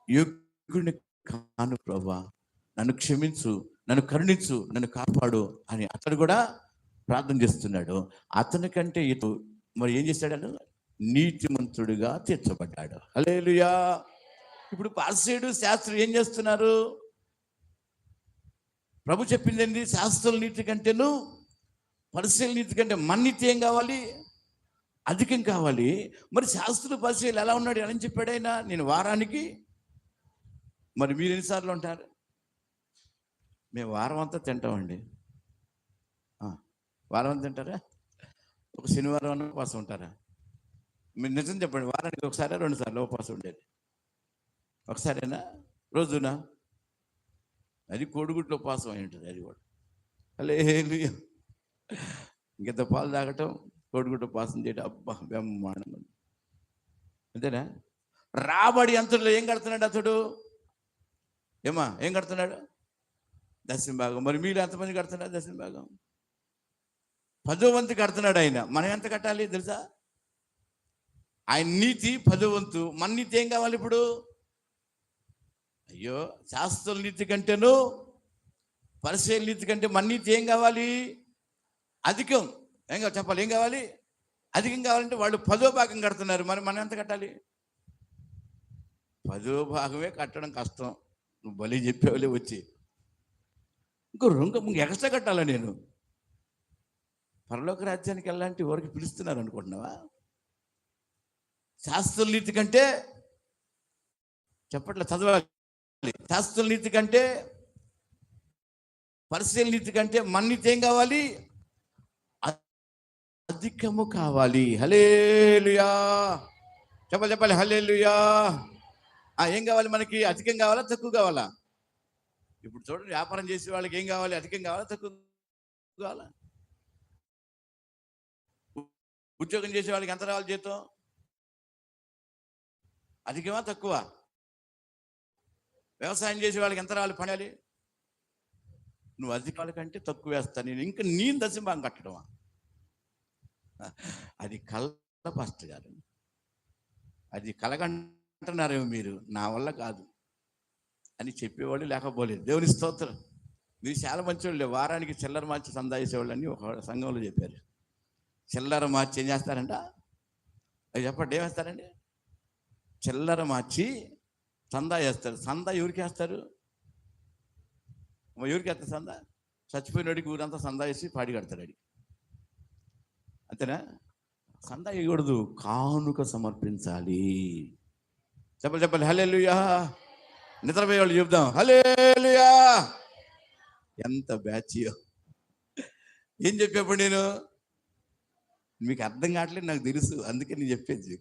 యోగ్యుడిని కాను ప్రభువా, నన్ను క్షమించు, నన్ను కరుణించు, నన్ను కాపాడు అని అతడు కూడా ప్రార్థన చేస్తున్నాడు. అతని కంటే ఇటు మరి ఏం చేశాడు? నీతిమంతుడిగా తీర్చబడ్డాడు. హల్లెలూయా. ఇప్పుడు పరిసయ్యుడు శాస్త్రులు ఏం చేస్తున్నారు? ప్రభు చెప్పింది ఏంటి? శాస్త్రుల నీతి కంటేను పరిసయ్యుల నీతి కంటే మన నీతి ఏం కావాలి? అధికం కావాలి. మరి శాస్త్రులు పరిసయ్యులు ఎలా ఉన్నాడు అని చెప్పాడు ఆయన, నేను వారానికి. మరి మీరు ఎన్నిసార్లు ఉంటారు? మేము వారం అంతా తింటామండి. వారం అంతా తింటారా? ఒక శనివారం అన్న ఉపవాసం ఉంటారా? మీరు నిజం చెప్పండి, వారానికి ఒకసారి 2 సార్లు ఉపవాసం ఉండేది? ఒకసారైనా? రోజునా? అది కోడిగుడ్లు ఉపవాసం అయి ఉంటుంది. అది కూడా హల్లెలూయా. ఇంకెంత పాలు తాగటం, కోడిగుడ్డు ఉపవాసం చేయటం, అబ్బా బ్రహ్మాండంగా. అంతేనా? రాబడి అంతలో ఏం కడుతున్నాడు అతడు? ఏం కడుతున్నాడు? దశంభాగం. మరి మీరు ఎంతమంది కడుతున్నారు దశంభాగం? 10వ వంతు కడుతున్నాడు ఆయన. మనం ఎంత కట్టాలి తెలుసా? ఆయన నీతి 10వ వంతు. మన నీతి ఏం కావాలి ఇప్పుడు? అయ్యో, శాస్త్రుల నీతి కంటేను పరిసయ్యుల నీతి కంటే మన నీతి ఏం కావాలి? అధికం. ఏం చెప్పాలి? ఏం కావాలి? అధికం కావాలంటే వాళ్ళు 10వ భాగం కడుతున్నారు. మరి మనం ఎంత కట్టాలి? 10వ భాగమే కట్టడం కష్టం. నువ్వు బలి చెప్పేవాళ్ళే వచ్చి ఇంకో ఎక్స్ట్రా కట్టాలా? నేను పరలోక రాజ్యానికి వెళ్ళాలంటే ఎవరికి పిలుస్తున్నారు అనుకుంటున్నావా? శాస్త్రుల నీతి కంటే చెప్పట్లే, చదవాలి. శాస్త్రుల నీతి కంటే పరిసయ్యుల నీతి కంటే మన నీతి ఏం కావాలి? అధికము కావాలి. హల్లెలూయా. చెప్పాలి హల్లెలూయా. ఏం కావాలి మనకి? అధికం కావాలా, తక్కువ కావాలా? ఇప్పుడు చూడండి, వ్యాపారం చేసే వాళ్ళకి ఏం కావాలి? అధికం కావాలా, తక్కువ కావాలా? ఉద్యోగం చేసే వాళ్ళకి ఎంత రావాలి జీతం? అధికమా, తక్కువ? వ్యవసాయం చేసే వాళ్ళకి ఎంత రావాలి పడాలి? నువ్వు అధికారుల కంటే తక్కువ వేస్తా నేను దశంభాగం కట్టడమా? అది కళ్ళ పాస్టర్ గారు, అది కలగంటున్నారేమో మీరు, నా వల్ల కాదు అని చెప్పేవాళ్ళు లేకపోలేదు. దేవుని స్తోత్రం. మీరు చాలా మంచివాళ్ళు. వారానికి చిల్లర మార్చి సందాయించేవాళ్ళు అని ఒక సంఘంలో చెప్పారు. చిల్లర మార్చి ఏం చేస్తారంట? అది చెప్పండి, ఏమేస్తారండి? చిల్లర మార్చి సందా వేస్తారు. సందా ఎవరికి వేస్తారు? ఎవరికి వేస్తారు సందా? చచ్చిపోయినోడికి ఊరంతా సందా వేసి పాడి కడతాడు. అడిగి అంతేనా? సందా వేయకూడదు, కానుక సమర్పించాలి. చెప్పాలి హల్లెలూయా. నిద్రపోయేవాళ్ళు చెప్దాం హల్లెలూయా. ఎంత బ్యాచ్! ఏం చెప్పేప్పుడు నేను మీకు అర్థం కావట్లేదు, నాకు తెలుసు, అందుకే నేను చెప్పేది.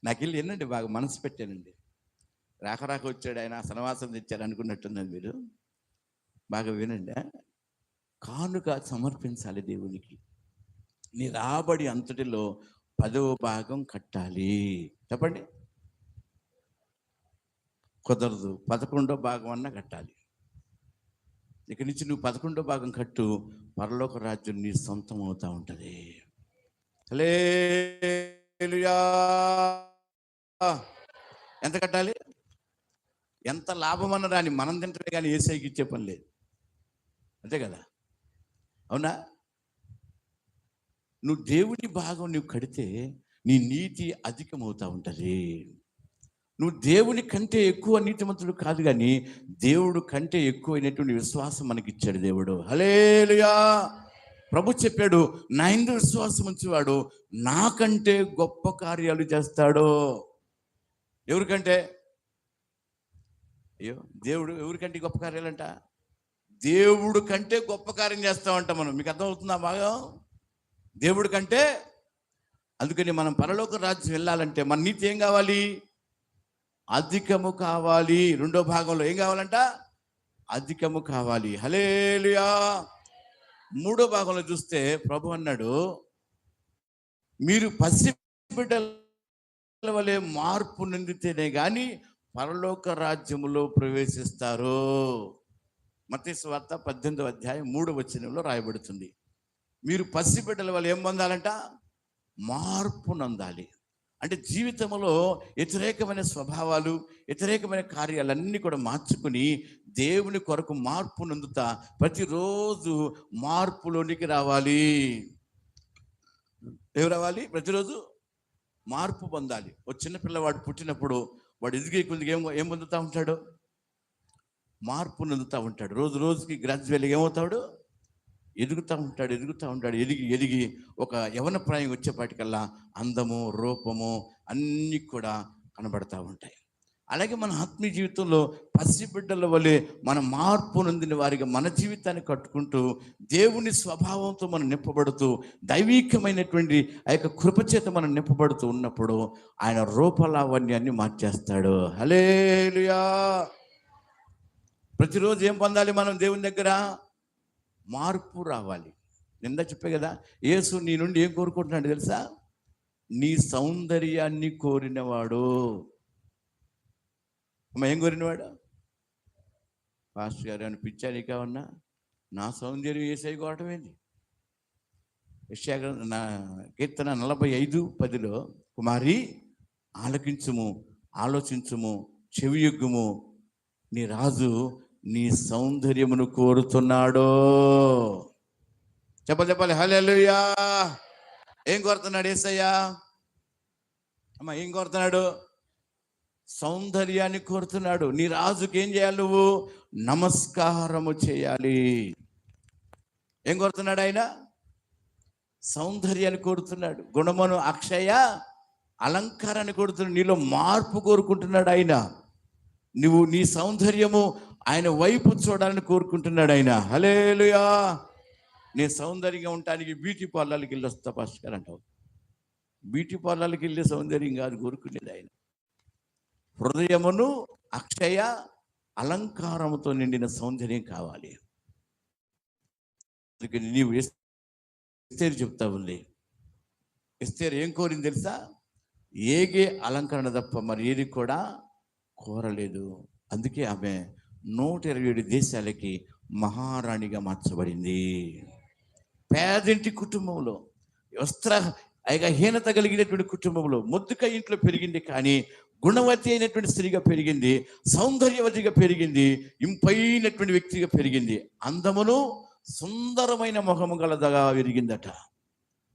నాకు వెళ్ళి ఏంటంటే బాగా మనసు పెట్టానండి. రాక వచ్చాడు ఆయన, సనవాసం తెచ్చాడు అనుకున్నట్టున్నది. మీరు బాగా వినండి. కానుక సమర్పించాలి దేవునికి. నీ రాబడి అంతటిలో 10వ భాగం కట్టాలి. చెప్పండి. కుదరదు, 11వ భాగం అన్నా కట్టాలి. ఇక్కడి నుంచి నువ్వు 11వ భాగం కట్టు, పరలోక రాజ్యం నీ సొంతం అవుతా ఉంటుంది. హల్లెలూయా. ఎంత కట్టాలి? ఎంత లాభం అన్న రాని, మనం తింటే కానీ యేసయ్యకి ఇచ్చే పని లేదు. అంతే కదా? అవునా? నువ్వు దేవుని భాగం నువ్వు కడితే నీ నీతి అధికమవుతా ఉంటుంది. నువ్వు దేవుని కంటే ఎక్కువ నీతిమంతుడు కాదు, కానీ దేవుడు కంటే ఎక్కువైనటువంటి విశ్వాసం మనకిచ్చాడు దేవుడు. హల్లెలూయా. ప్రభు చెప్పాడు, నా యందు విశ్వాసం ఉంచేవాడు నాకంటే గొప్ప కార్యాలు చేస్తాడు. ఎవరికంటే? అయ్యో, దేవుడు ఎవరికంటే గొప్ప కార్యాలంట? దేవుడు కంటే గొప్ప కార్యం చేస్తామంట మనం. మీకు అర్థమవుతుందా? బాగా దేవుడి కంటే. అందుకని మనం పరలోక రాజ్యం వెళ్ళాలంటే మన నీతి ఏం కావాలి? అధికము కావాలి. రెండో భాగంలో ఏం కావాలంట? అధికము కావాలి. హల్లెలూయా. మూడో భాగంలో చూస్తే ప్రభు అన్నాడు, మీరు పసిబిడ్డల వలె మార్పు నిందితేనే గాని పరలోక రాజ్యములో ప్రవేశిస్తారు. మత్తయి సువార్త 18వ అధ్యాయం 3వ వచనంలో రాయబడుతుంది. మీరు పసిబిడ్డల వల్ల ఏం పొందాలంట? మార్పు నందాలి. అంటే జీవితంలో వ్యతిరేకమైన స్వభావాలు, వ్యతిరేకమైన కార్యాలన్నీ కూడా మార్చుకుని దేవుని కొరకు మార్పు నందుతా ప్రతిరోజు మార్పులోనికి రావాలి. ఏం రావాలి? ప్రతిరోజు మార్పు పొందాలి. ఓ చిన్న పిల్లవాడు పుట్టినప్పుడు వాడు ఎదిగే కొద్దిగా ఏం పొందుతూ ఉంటాడు? మార్పు నందుతూ ఉంటాడు. రోజు రోజుకి గ్రాడ్యువల్గా ఏమవుతాడు? ఎదుగుతూ ఉంటాడు. ఎదిగి ఒక యవన ప్రాయం వచ్చేపాటికల్లా అందము, రూపము అన్నీ కూడా కనబడతా ఉంటాయి. అలాగే మన ఆత్మీయ జీవితంలో పసిబిడ్డల వలె మన మార్పు నొందిన వారిగా మన జీవితాన్ని కట్టుకుంటూ దేవుని స్వభావంతో మనం నింపబడుతూ దైవీకమైనటువంటి ఆ యొక్క కృపచేత మనం నింపబడుతూ ఉన్నప్పుడు ఆయన రూపలావణ్యాన్ని మార్చేస్తాడు. హల్లెలూయా. ప్రతిరోజు ఏం పొందాలి మనం దేవుని దగ్గర? మార్పు రావాలి. నింద చెప్పే కదా, యేసు నీ నుండి ఏం కోరుకుంటున్నాడు తెలుసా? నీ సౌందర్యాన్ని కోరినవాడు. అమ్మ, ఏం కోరినవాడు? పాస్టర్ గారు అని పిచ్చా నీకేమన్నా? నా సౌందర్యం యేసయ్య కోరటం ఏంది? నా కీర్తన 45:10 కుమారి ఆలకించుము, ఆలోచించుము, చెవియొగ్గుము, నీ రాజు నీ సౌందర్యమును కోరుతున్నాడు. చెప్పాలి హల్లెలూయా. ఏం కోరుతున్నాడు యేసయ్య? అమ్మ, ఏం కోరుతున్నాడు? సౌందర్యాన్ని కోరుతున్నాడు. నీ రాజుకి ఏం చేయాలి? నువ్వు నమస్కారము చేయాలి. ఏం కోరుతున్నాడు ఆయన? సౌందర్యాన్ని కోరుతున్నాడు. గుణమును అక్షయ అలంకారాన్ని కోరుతున్నాడు. నీలో మార్పు కోరుకుంటున్నాడు ఆయన. నువ్వు నీ సౌందర్యము ఆయన వైపు చూడాలని కోరుకుంటున్నాడు ఆయన. హల్లెలూయా. నీ సౌందర్యంగా ఉండటానికి బ్యూటీ పార్లర్కి వెళ్ళి వస్తా పాస్టర్ గారు అంటావు. బ్యూటీ పార్లర్కి వెళ్ళే సౌందర్యం కాదు కోరుకునేది ఆయన. హృదయమును అక్షయ అలంకారముతో నిండిన సౌందర్యం కావాలి. అందుకని నీవు ఎస్తేరు చెప్తా ఉంది. ఎస్తేరు ఏం కోరింది తెలుసా? ఏగే అలంకరణ తప్ప మరి ఏది కూడా కోరలేదు. అందుకే ఆమె 127 దేశాలకి మహారాణిగా మార్చబడింది. పేదింటి కుటుంబంలో, హీనత కలిగినటువంటి కుటుంబంలో, మొద్దుక ఇంట్లో పెరిగింది. కానీ గుణవతి అయినటువంటి స్త్రీగా పెరిగింది, సౌందర్యవతిగా పెరిగింది, ఇంపైనటువంటి వ్యక్తిగా పెరిగింది. అందమును సుందరమైన ముఖము గలదగా పెరిగిందట.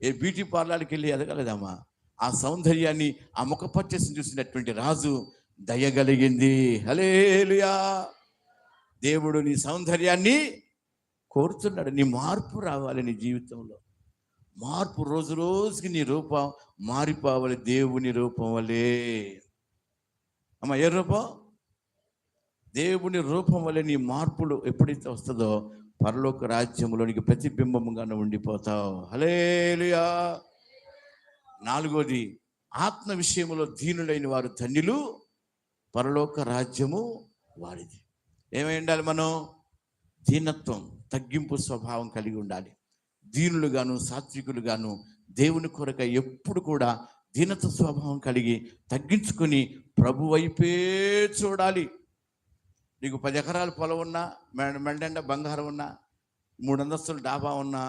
ఏ బ్యూటీ పార్లర్కి వెళ్ళి ఎదగలేదమ్మా. ఆ సౌందర్యాన్ని, ఆ ముఖ పచ్చని చూసినటువంటి రాజు దయగలిగింది. హల్లెలూయా. దేవుడు నీ సౌందర్యాన్ని కోరుతున్నాడు. నీ మార్పు రావాలి. నీ జీవితంలో మార్పు, రోజు రోజుకి నీ రూపం మారిపోవాలి. దేవుని రూపం వలే. అమ్మ, ఏ రూపం? దేవుని రూపం వలె నీ మార్పులు ఎప్పుడైతే వస్తుందో పరలోక రాజ్యంలోనికి ప్రతిబింబముగానే ఉండిపోతావు. హల్లెలూయా. 4వది, ఆత్మ విషయంలో దీనులైన వారు ధన్యులు, పరలోక రాజ్యము వారిది. ఏమై ఉండాలి మనం? దీనత్వం, తగ్గింపు స్వభావం కలిగి ఉండాలి. దీనులుగాను సాత్వికులుగాను దేవుని కొరకు ఎప్పుడు కూడా దీనత్వ స్వభావం కలిగి తగ్గించుకొని ప్రభు వైపే చూడాలి. నీకు 10 ఎకరాల పొలం ఉన్నా, మెండండ బంగారం ఉన్నా, 3 అంతస్తుల డాబా ఉన్నా,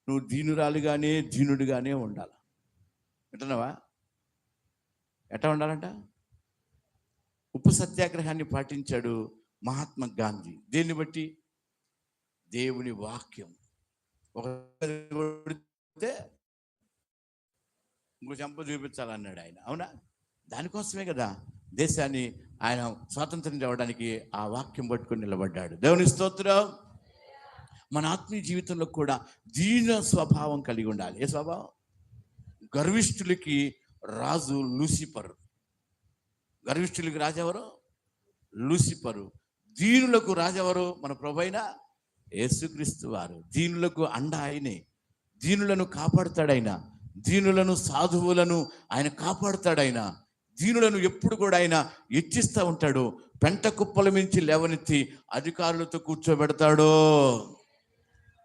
నువ్వు దీనురాలుగానే దీనుడిగానే ఉండాలి. ఎట్లన్నావా? ఎట్లా ఉండాలంట? ఉప్పు సత్యాగ్రహాన్ని పాటించాడు మహాత్మా గాంధీ. దేన్ని బట్టి? దేవుని వాక్యం. ఒక ఇంకో చెంప చూపించాలన్నాడు ఆయన. అవునా? దానికోసమే కదా దేశాన్ని ఆయన స్వాతంత్రం తేవడానికి ఆ వాక్యం పట్టుకొని నిలబడ్డాడు. దేవుని స్తోత్రం. మన ఆత్మీయ జీవితంలో కూడా దీన స్వభావం కలిగి ఉండాలి. ఏ స్వభావం? గర్విష్ఠులకి రాజు లూసిఫర్. గర్విష్ఠులకి రాజెవరు? లూసిఫరు. దీనులకు రాజెవరు? మన ప్రభువైన యేసుక్రీస్తు వారు. దీనులకు అండ ఆయనే. దీనులను కాపాడుతాడు దీనులను సాధువులను ఆయన కాపాడుతాడు దీనులను ఎప్పుడు కూడా ఆయన హెచ్చిస్తూ ఉంటాడు. పెంట కుప్పల మించి లేవనెత్తి అధికారులతో కూర్చోబెడతాడు.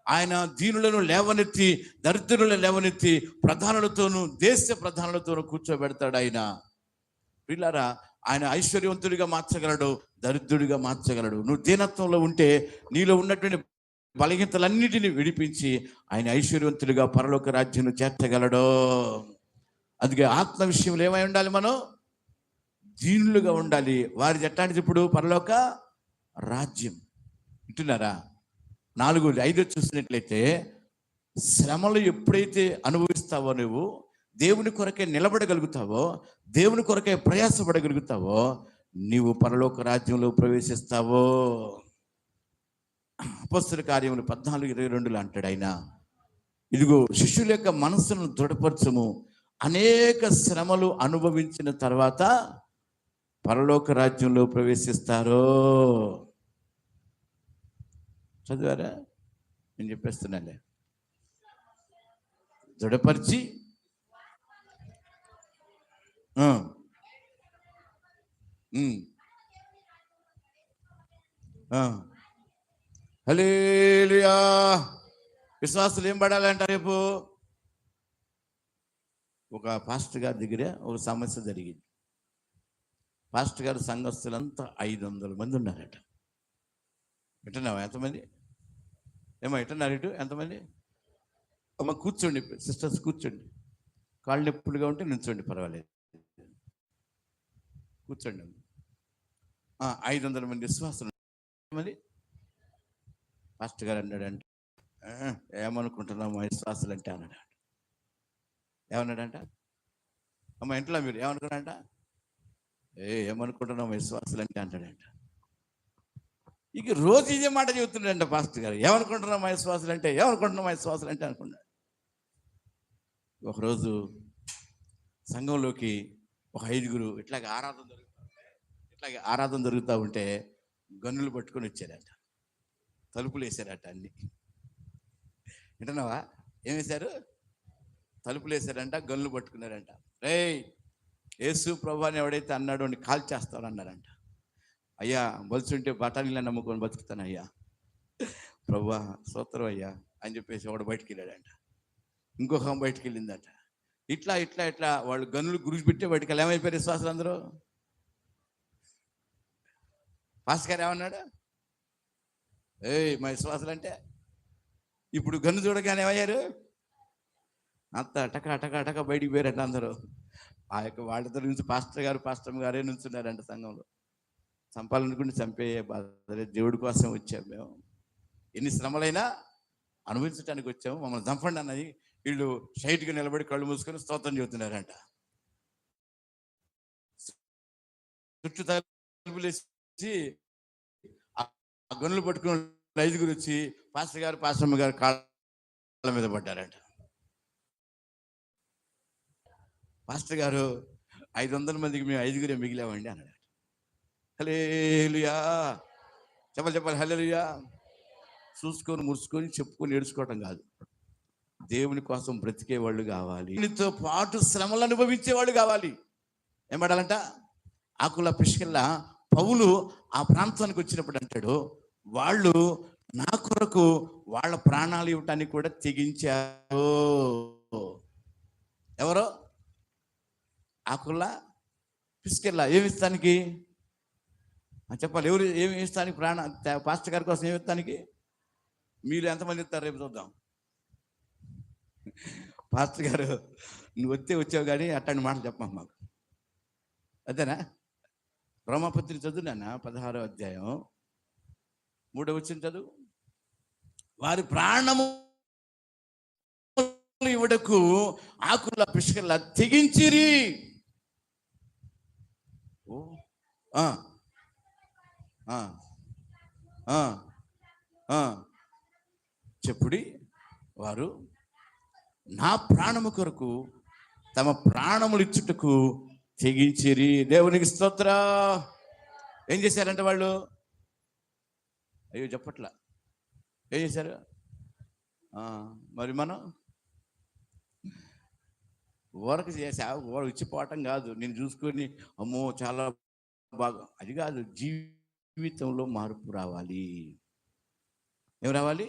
ఆయన దీనులను లేవనెత్తి, దరిద్రులను లేవనెత్తి ప్రధానులతోనూ దేశ ప్రధానులతోనూ కూర్చోబెడతాడు ప్రియులారా, ఆయన ఐశ్వర్యవంతుడిగా మార్చగలడు, దరిద్రుడిగా మార్చగలడు. నువ్వు దీనత్వంలో ఉంటే నీలో ఉన్నటువంటి బలహీనతలన్నిటిని విడిపించి ఆయన ఐశ్వర్యవంతుడిగా పరలోక రాజ్యం చేర్చగలడు. అందుకే ఆత్మ విషయంలో ఏమై ఉండాలి? మనం దీనులుగా ఉండాలి. వారి ఎట్లాంటిది? ఇప్పుడు పరలోక రాజ్యం. వింటున్నారా? 4, 5 చూసినట్లయితే, శ్రమలు ఎప్పుడైతే అనుభవిస్తావో, నువ్వు దేవుని కొరకే నిలబడగలుగుతావో, దేవుని కొరకే ప్రయాసపడగలుగుతావో, నీవు పరలోక రాజ్యంలో ప్రవేశిస్తావో. అపొస్తలుల కార్యములు 14:22 అంటాడు ఆయన, ఇదిగో శిష్యుల యొక్క మనస్సును దృఢపరచము, అనేక శ్రమలు అనుభవించిన తర్వాత పరలోక రాజ్యంలో ప్రవేశిస్తారు. చదివారా? నేను చెప్పేస్తున్నాలే. దృఢపరిచి హల్లెలూయా. విశ్వాసులు ఏం పడాలంట? రేపు ఒక పాస్టర్ గారి దగ్గర ఒక సమస్య జరిగింది. పాస్టర్ గారు సంఘస్థులంతా 500 మంది ఉన్నారట. వింటున్నావా? ఎంతమంది? ఏమో వింటున్నారు? ఇటు ఎంతమంది? అమ్మ కూర్చోండి, సిస్టర్స్ కూర్చోండి. కాళ్ళు నొప్పులుగా ఉంటే నుంచోండి, పర్వాలేదు, కూర్చోండి. 500 మంది విశ్వాసులు. మరి పాస్టర్ గారు అన్నాడంట, ఏమనుకుంటున్నాం మా విశ్వాసులు అంటే అన్నాడు. ఏమన్నాడంట? అమ్మ ఇంట్లో మీరు ఏమనుకున్నాడంట? ఏమనుకుంటున్నాం విశ్వాసులు అంటే అంటాడంట. ఇక రోజు ఇదే మాట చెబుతున్నాడంట పాస్టర్ గారు. ఏమనుకుంటున్నాం మా విశ్వాసులు అంటే, ఏమనుకుంటున్నాం మా విశ్వాసులు అంటే అనుకున్నాడు. ఒకరోజు సంఘంలోకి ఒక 5గురు ఇట్లాగే ఆరాధన జరుగుతూ ఉంటే గన్నులు పట్టుకొని వచ్చారట. తలుపులు వేసారట అన్ని. వింటున్నావా? ఏం వేశారు? తలుపులు వేసారంట, గన్నులు పట్టుకున్నారంట. రేయ్, యేసు ప్రభువుని ఎవడైతే అన్నాడో అని కాల్ చేస్తాడు అన్నారంట. అయ్యా, బలుచుంటే బఠానీలా నమ్ముకొని బతుకుతాను అయ్యా, ప్రభువా స్తోత్రం అయ్యా అని చెప్పేసి వాడు బయటికి వెళ్ళాడంట. ఇంకొక బయటికి వెళ్ళిందట. ఇట్లా వాళ్ళు గన్నులు గురిపెట్టి బయటికి వెళ్ళి ఏమైపోయారు విశ్వాసులు అందరూ. పాస్టర్ గారు ఏమన్నాడు? మా విశ్వాసులు అంటే ఇప్పుడు గన్ను చూడగానే ఏమయ్యారు? అంత అటక బయటికి పోయారంట అందరూ. ఆ యొక్క వాళ్ళతో నుంచి పాస్టర్ గారే నుంచున్నారంట సంఘంలో. చంపాలనుకుంటే చంపేయ బాధ, దేవుడి కోసం వచ్చాము మేము, ఎన్ని శ్రమలైనా అనుభవించడానికి వచ్చాము, మమ్మల్ని చంపండి అన్నది. వీళ్ళు స్ట్రైట్గా నిలబడి కళ్ళు మూసుకొని స్తోత్రం చెబుతున్నారంట. చుట్టూ తలుపులేసి ఆ గనులు పట్టుకుని 5గురు వచ్చి పాస్టర్ గారు కాళ్ళ మీద పడ్డారంట. పాస్టర్ గారు 500 మందికి మేము 5గురే మిగిలామండి అన్నాడు. హల్లెలూయా. చెప్పాలి హల్లెలూయా. చూసుకొని ముడుచుకొని చెప్పుకొని ఏడుచుకోవటం కాదు, దేవుని కోసం బ్రతికేవాళ్ళు కావాలి. దీనితో పాటు శ్రమలు అనుభవించేవాళ్ళు కావాలి. ఏం పడాలంట? ఆకుల పిష్కల్లా పౌలు ఆ ప్రాంతానికి వచ్చినప్పుడు అంటాడు, వాళ్ళు నా కొరకు వాళ్ళ ప్రాణాలు ఇవ్వటానికి కూడా తెగించారు. ఎవరో? ఆకుల పిష్కల్లా. ఏమి ఇస్తానికి చెప్పాలి? ఎవరు ఏమి ఇస్తానికి? పాస్టర్ గారి కోసం ఏమి ఇస్తానికి? మీరు ఎంతమంది ఇస్తారు? రేపు చూద్దాం. పాస్టర్ గారు నువ్వు వచ్చావు కానీ అట్లాంటి మాటలు చెప్పమా మాకు, అదేనా? రోమాపత్రిక చదువునా 16వ అధ్యాయం 3వ వచనం చదువు. వారి ప్రాణము ఇవ్వడకు ఆకుల పిష్కల్లా తెగించిరి. చెప్పుడి. వారు నా ప్రాణము కొరకు తమ ప్రాణములు ఇచ్చుటకు తెగించిరి. దేవునికి స్తోత్రం. ఏం చేశారంటే వాళ్ళు? అయ్యో చెప్పట్లా. ఏం చేశారు? మరి మనం ఊరకు వాడు ఇచ్చిపోవటం కాదు, నేను చూసుకొని అమ్మో చాలా బాగా, అది కాదు. జీవితంలో మార్పు రావాలి. ఏం రావాలి?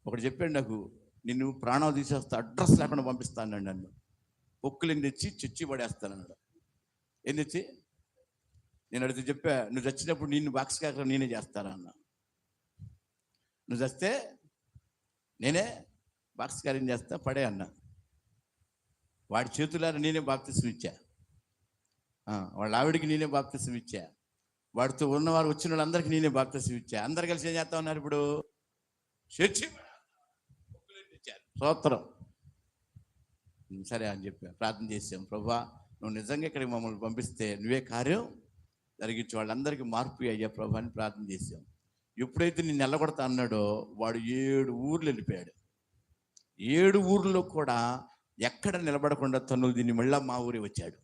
ఒకటి చెప్పాడు నాకు, నిన్ను ప్రాణాలు తీసేస్తా, అడ్రస్ లేకుండా పంపిస్తాను నన్ను, పొక్కులు తెచ్చి చచ్చి పడేస్తానన్నాడు. ఏం తెచ్చి? నేను అడిగితే చెప్పా, నువ్వు చచ్చినప్పుడు నిన్ను బాక్స్ కాక నేనే చేస్తాను అన్న. నువ్వు చస్తే నేనే బాక్స్ కార్యం చేస్తా, పడే అన్న. వాడి చేతులారా నేనే బాప్తిసం ఇచ్చా, వాళ్ళ ఆవిడికి నేనే బాప్తిసం ఇచ్చా, వాడితో ఉన్నవారు వచ్చిన వాళ్ళందరికీ నేనే బాప్తిసం ఇచ్చా. అందరు కలిసి ఏం చేస్తా ఉన్నారు ఇప్పుడు? చచ్చి స్తోత్రం. సరే అని చెప్పా, ప్రార్థన చేసాం. ప్రభువా, నువ్వు నిజంగా ఇక్కడికి మమ్మల్ని పంపిస్తే నువ్వే కార్యం జరిగించి వాళ్ళందరికీ మార్పు అయ్యా ప్రభు అని ప్రార్థన చేసాం. ఎప్పుడైతే నేను నిలబడతా అన్నాడో వాడు 7 ఊర్లు వెళ్ళిపోయాడు. 7 ఊర్లో కూడా ఎక్కడ నిలబడకుండా తను దీన్ని మళ్ళా మా ఊరే వచ్చాడు.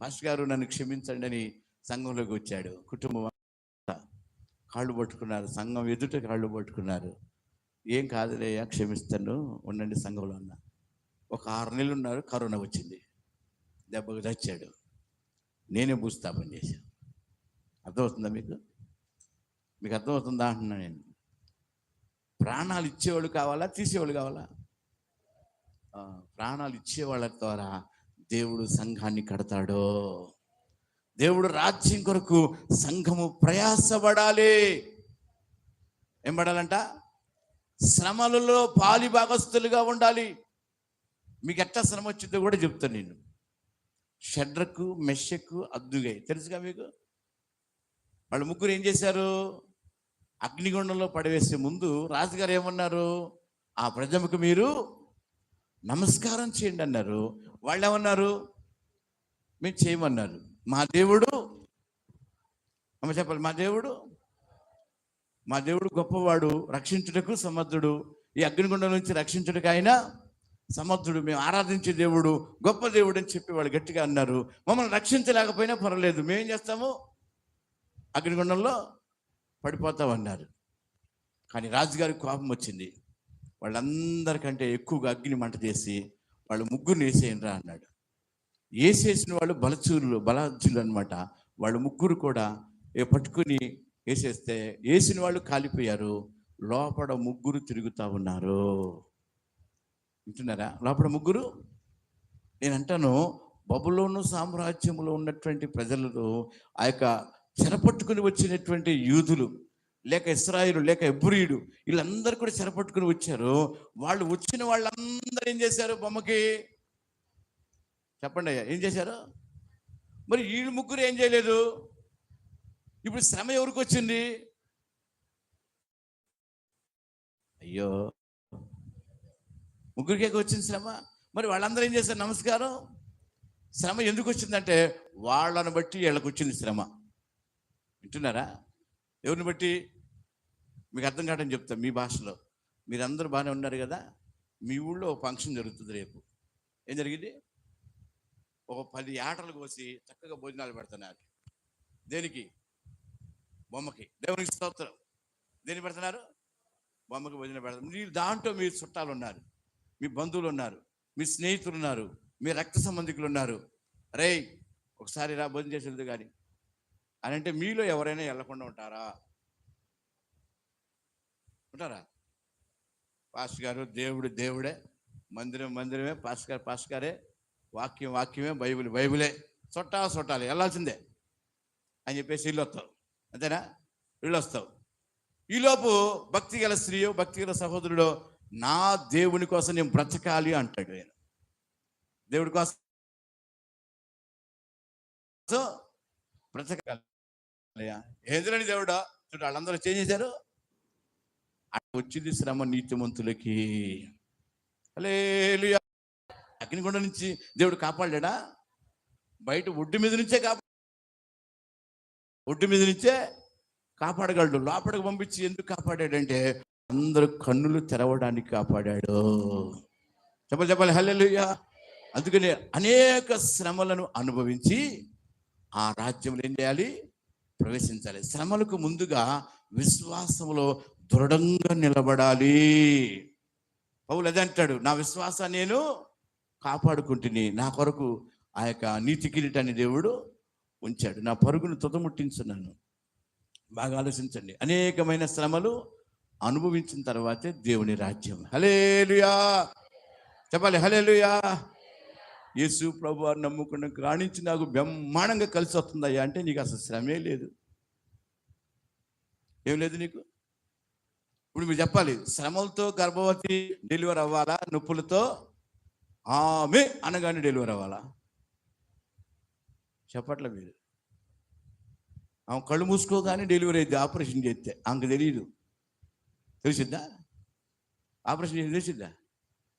పాస్టర్ గారు నన్ను క్షమించండి అని సంఘంలోకి వచ్చాడు. కుటుంబం కాళ్ళు పట్టుకున్నారు, సంఘం ఎదుట కాళ్ళు పట్టుకున్నారు. ఏం కాదులేయా, క్షమిస్తాను, ఉండండి సంఘంలో అన్న. ఒక 6 నెలలు ఉన్నారు, కరోనా వచ్చింది, దెబ్బకు చచ్చాడు. నేనే భూస్థాపన చేశాను. అర్థమవుతుందా మీకు? అర్థమవుతుందా అంటున్నా నేను. ప్రాణాలు ఇచ్చేవాళ్ళు కావాలా, తీసేవాళ్ళు కావాలా? ప్రాణాలు ఇచ్చేవాళ్ళ ద్వారా దేవుడు సంఘాన్ని కడతాడు. దేవుడు రాజ్యం కొరకు సంఘము ప్రయాసపడాలి. ఏం పడాలంట? శ్రమలలో పాలి భాగస్తులుగా ఉండాలి. మీకు ఎట్లా శ్రమ వచ్చిందో కూడా చెప్తాను నేను. షడ్రకు, మెషకు, అబ్దుగై తెలుసుగా మీకు? వాళ్ళు ముగ్గురు ఏం చేశారు? అగ్నిగుండంలో పడవేసే ముందు రాజుగారు ఏమన్నారు? ఆ ప్రజలకు మీరు నమస్కారం చేయండి అన్నారు. వాళ్ళు ఏమన్నారు? మేము చేయమన్నారు. మా దేవుడు, అమ్మ చెప్పాలి, మా దేవుడు గొప్పవాడు, రక్షించుటకు సమర్థుడు, ఈ అగ్నిగుండం నుంచి రక్షించుటకు ఆయన సమర్థుడు, మేము ఆరాధించే దేవుడు గొప్ప దేవుడు అని చెప్పి వాళ్ళు గట్టిగా అన్నారు. మమ్మల్ని రక్షించలేకపోయినా పర్వాలేదు, మేమేం చేస్తాము? అగ్నిగుండంలో పడిపోతామన్నారు. కానీ రాజుగారికి కోపం వచ్చింది. వాళ్ళందరికంటే ఎక్కువగా అగ్ని మంట చేసి వాళ్ళు ముగ్గురిని వేసేయండి రా అన్నాడు. వేసేసిన వాళ్ళు బలాజులు అనమాట. వాళ్ళు ముగ్గురు కూడా పట్టుకుని వేసేస్తే వేసిన వాళ్ళు కాలిపోయారు. లోపల ముగ్గురు తిరుగుతూ ఉన్నారు. వింటున్నారా? లోపల ముగ్గురు. నేను అంటాను, బబులోను సామ్రాజ్యంలో ఉన్నటువంటి ప్రజలను ఆ యొక్క చెరపట్టుకుని వచ్చినటువంటి యూదులు, లేక ఇశ్రాయేలు, లేక ఎబ్రీయుడు, వీళ్ళందరూ కూడా చెరపట్టుకుని వచ్చారు. వాళ్ళు వచ్చిన వాళ్ళందరూ ఏం చేశారు? బొమ్మకి చెప్పండి అయ్యా, ఏం చేశారు? మరి వీళ్ళు ముగ్గురు ఏం చేయలేదు. ఇప్పుడు శ్రమ ఎవరికి వచ్చింది? అయ్యో, ముగ్గురికే వచ్చింది శ్రమ. మరి వాళ్ళందరూ ఏం చేశారు? నమస్కారం. శ్రమ ఎందుకు వచ్చిందంటే వాళ్ళని బట్టి వీళ్ళకి వచ్చింది శ్రమ. వింటున్నారా? ఎవరిని బట్టి? మీకు అర్థం కావడం చెప్తా మీ భాషలో. మీరందరూ బాగానే ఉన్నారు కదా? మీ ఊళ్ళో ఫంక్షన్ జరుగుతుంది రేపు. ఏం జరిగింది? ఒక 10 ఆటలు కోసి చక్కగా భోజనాలు పెడుతున్నారు. దేనికి? బొమ్మకి. దేవునికి స్తోత్రం. దేనికి పెడుతున్నారు? బొమ్మకి భోజనం పెడతారు. మీరు దాంట్లో మీ చుట్టాలు ఉన్నారు, మీ బంధువులు ఉన్నారు, మీ స్నేహితులు ఉన్నారు, మీ రక్త సంబంధికులు ఉన్నారు. రే ఒకసారి రా భోజనం చేసి వెళ్తే కానీ అని అంటే మీలో ఎవరైనా వెళ్ళకుండా ఉంటారా? పాస్టర్ గారు దేవుడు దేవుడే, మందిరం మందిరమే, పాస్టర్ గారే, వాక్యం వాక్యమే, బైబిల్ బైబిలే, చుట్టాలి వెళ్ళాల్సిందే అని చెప్పేసి వీళ్ళు వస్తావు. అంతేనా? వీళ్ళు వస్తావు. ఈలోపు భక్తి గల స్త్రీయో, భక్తి గల సహోదరుడో, నా దేవుని కోసం నేను బ్రతకాలి అంటాడు. ఆయన దేవుడి కోసం బ్రతకాలి. ఏంటని దేవుడా చూడు, వాళ్ళందరూ చేంజ్ చేశారు. వచ్చింది శ్రమ నీతిమంతులకి. హల్లెలూయా. అగ్నిగుండం నుంచి దేవుడు కాపాడా? బయట ఒడ్డు మీద నుంచే కాపాడగలడు. లోపలికి పంపించి ఎందుకు కాపాడాడంటే అందరూ కన్నులు తెరవడానికి కాపాడాడు. చెప్పాలి హల్లెలూయా. అందుకని అనేక శ్రమలను అనుభవించి ఆ రాజ్యంలో ఏం చేయాలి? ప్రవేశించాలి. శ్రమలకు ముందుగా విశ్వాసంలో దృఢంగా నిలబడాలి. పౌలు అదే అంటాడు, నా విశ్వాసాన్ని నేను కాపాడుకుంటుని, నా కొరకు ఆ యొక్క నీతి కిరీటాన్ని దేవుడు ఉంచాడు, నా పరుగును తుదముట్టించున్నాను. బాగా ఆలోచించండి. అనేకమైన శ్రమలు అనుభవించిన తర్వాతే దేవుని రాజ్యం. హల్లెలూయా చెప్పాలి, హల్లెలూయా. యేసు ప్రభు వారు నమ్ముకున్న కానించి నాకు బ్రహ్మాండంగా కలిసి వస్తుందయ్యా అంటే నీకు అసలు శ్రమే లేదు. ఏం లేదు నీకు. ఇప్పుడు మీరు చెప్పాలి, శ్రమలతో గర్భవతి డెలివరీ అవ్వాలా, నొప్పులతో ఆమె అనగానే డెలివరీ అవ్వాలా? చెప్పట్లే మీరు. ఆమె కళ్ళు మూసుకోగానే డెలివరీ అయితే ఆపరేషన్ చేస్తే ఆమెకు తెలియదు. తెలిసిద్దా? ఆపరేషన్ చేసి తెలిసిద్దా?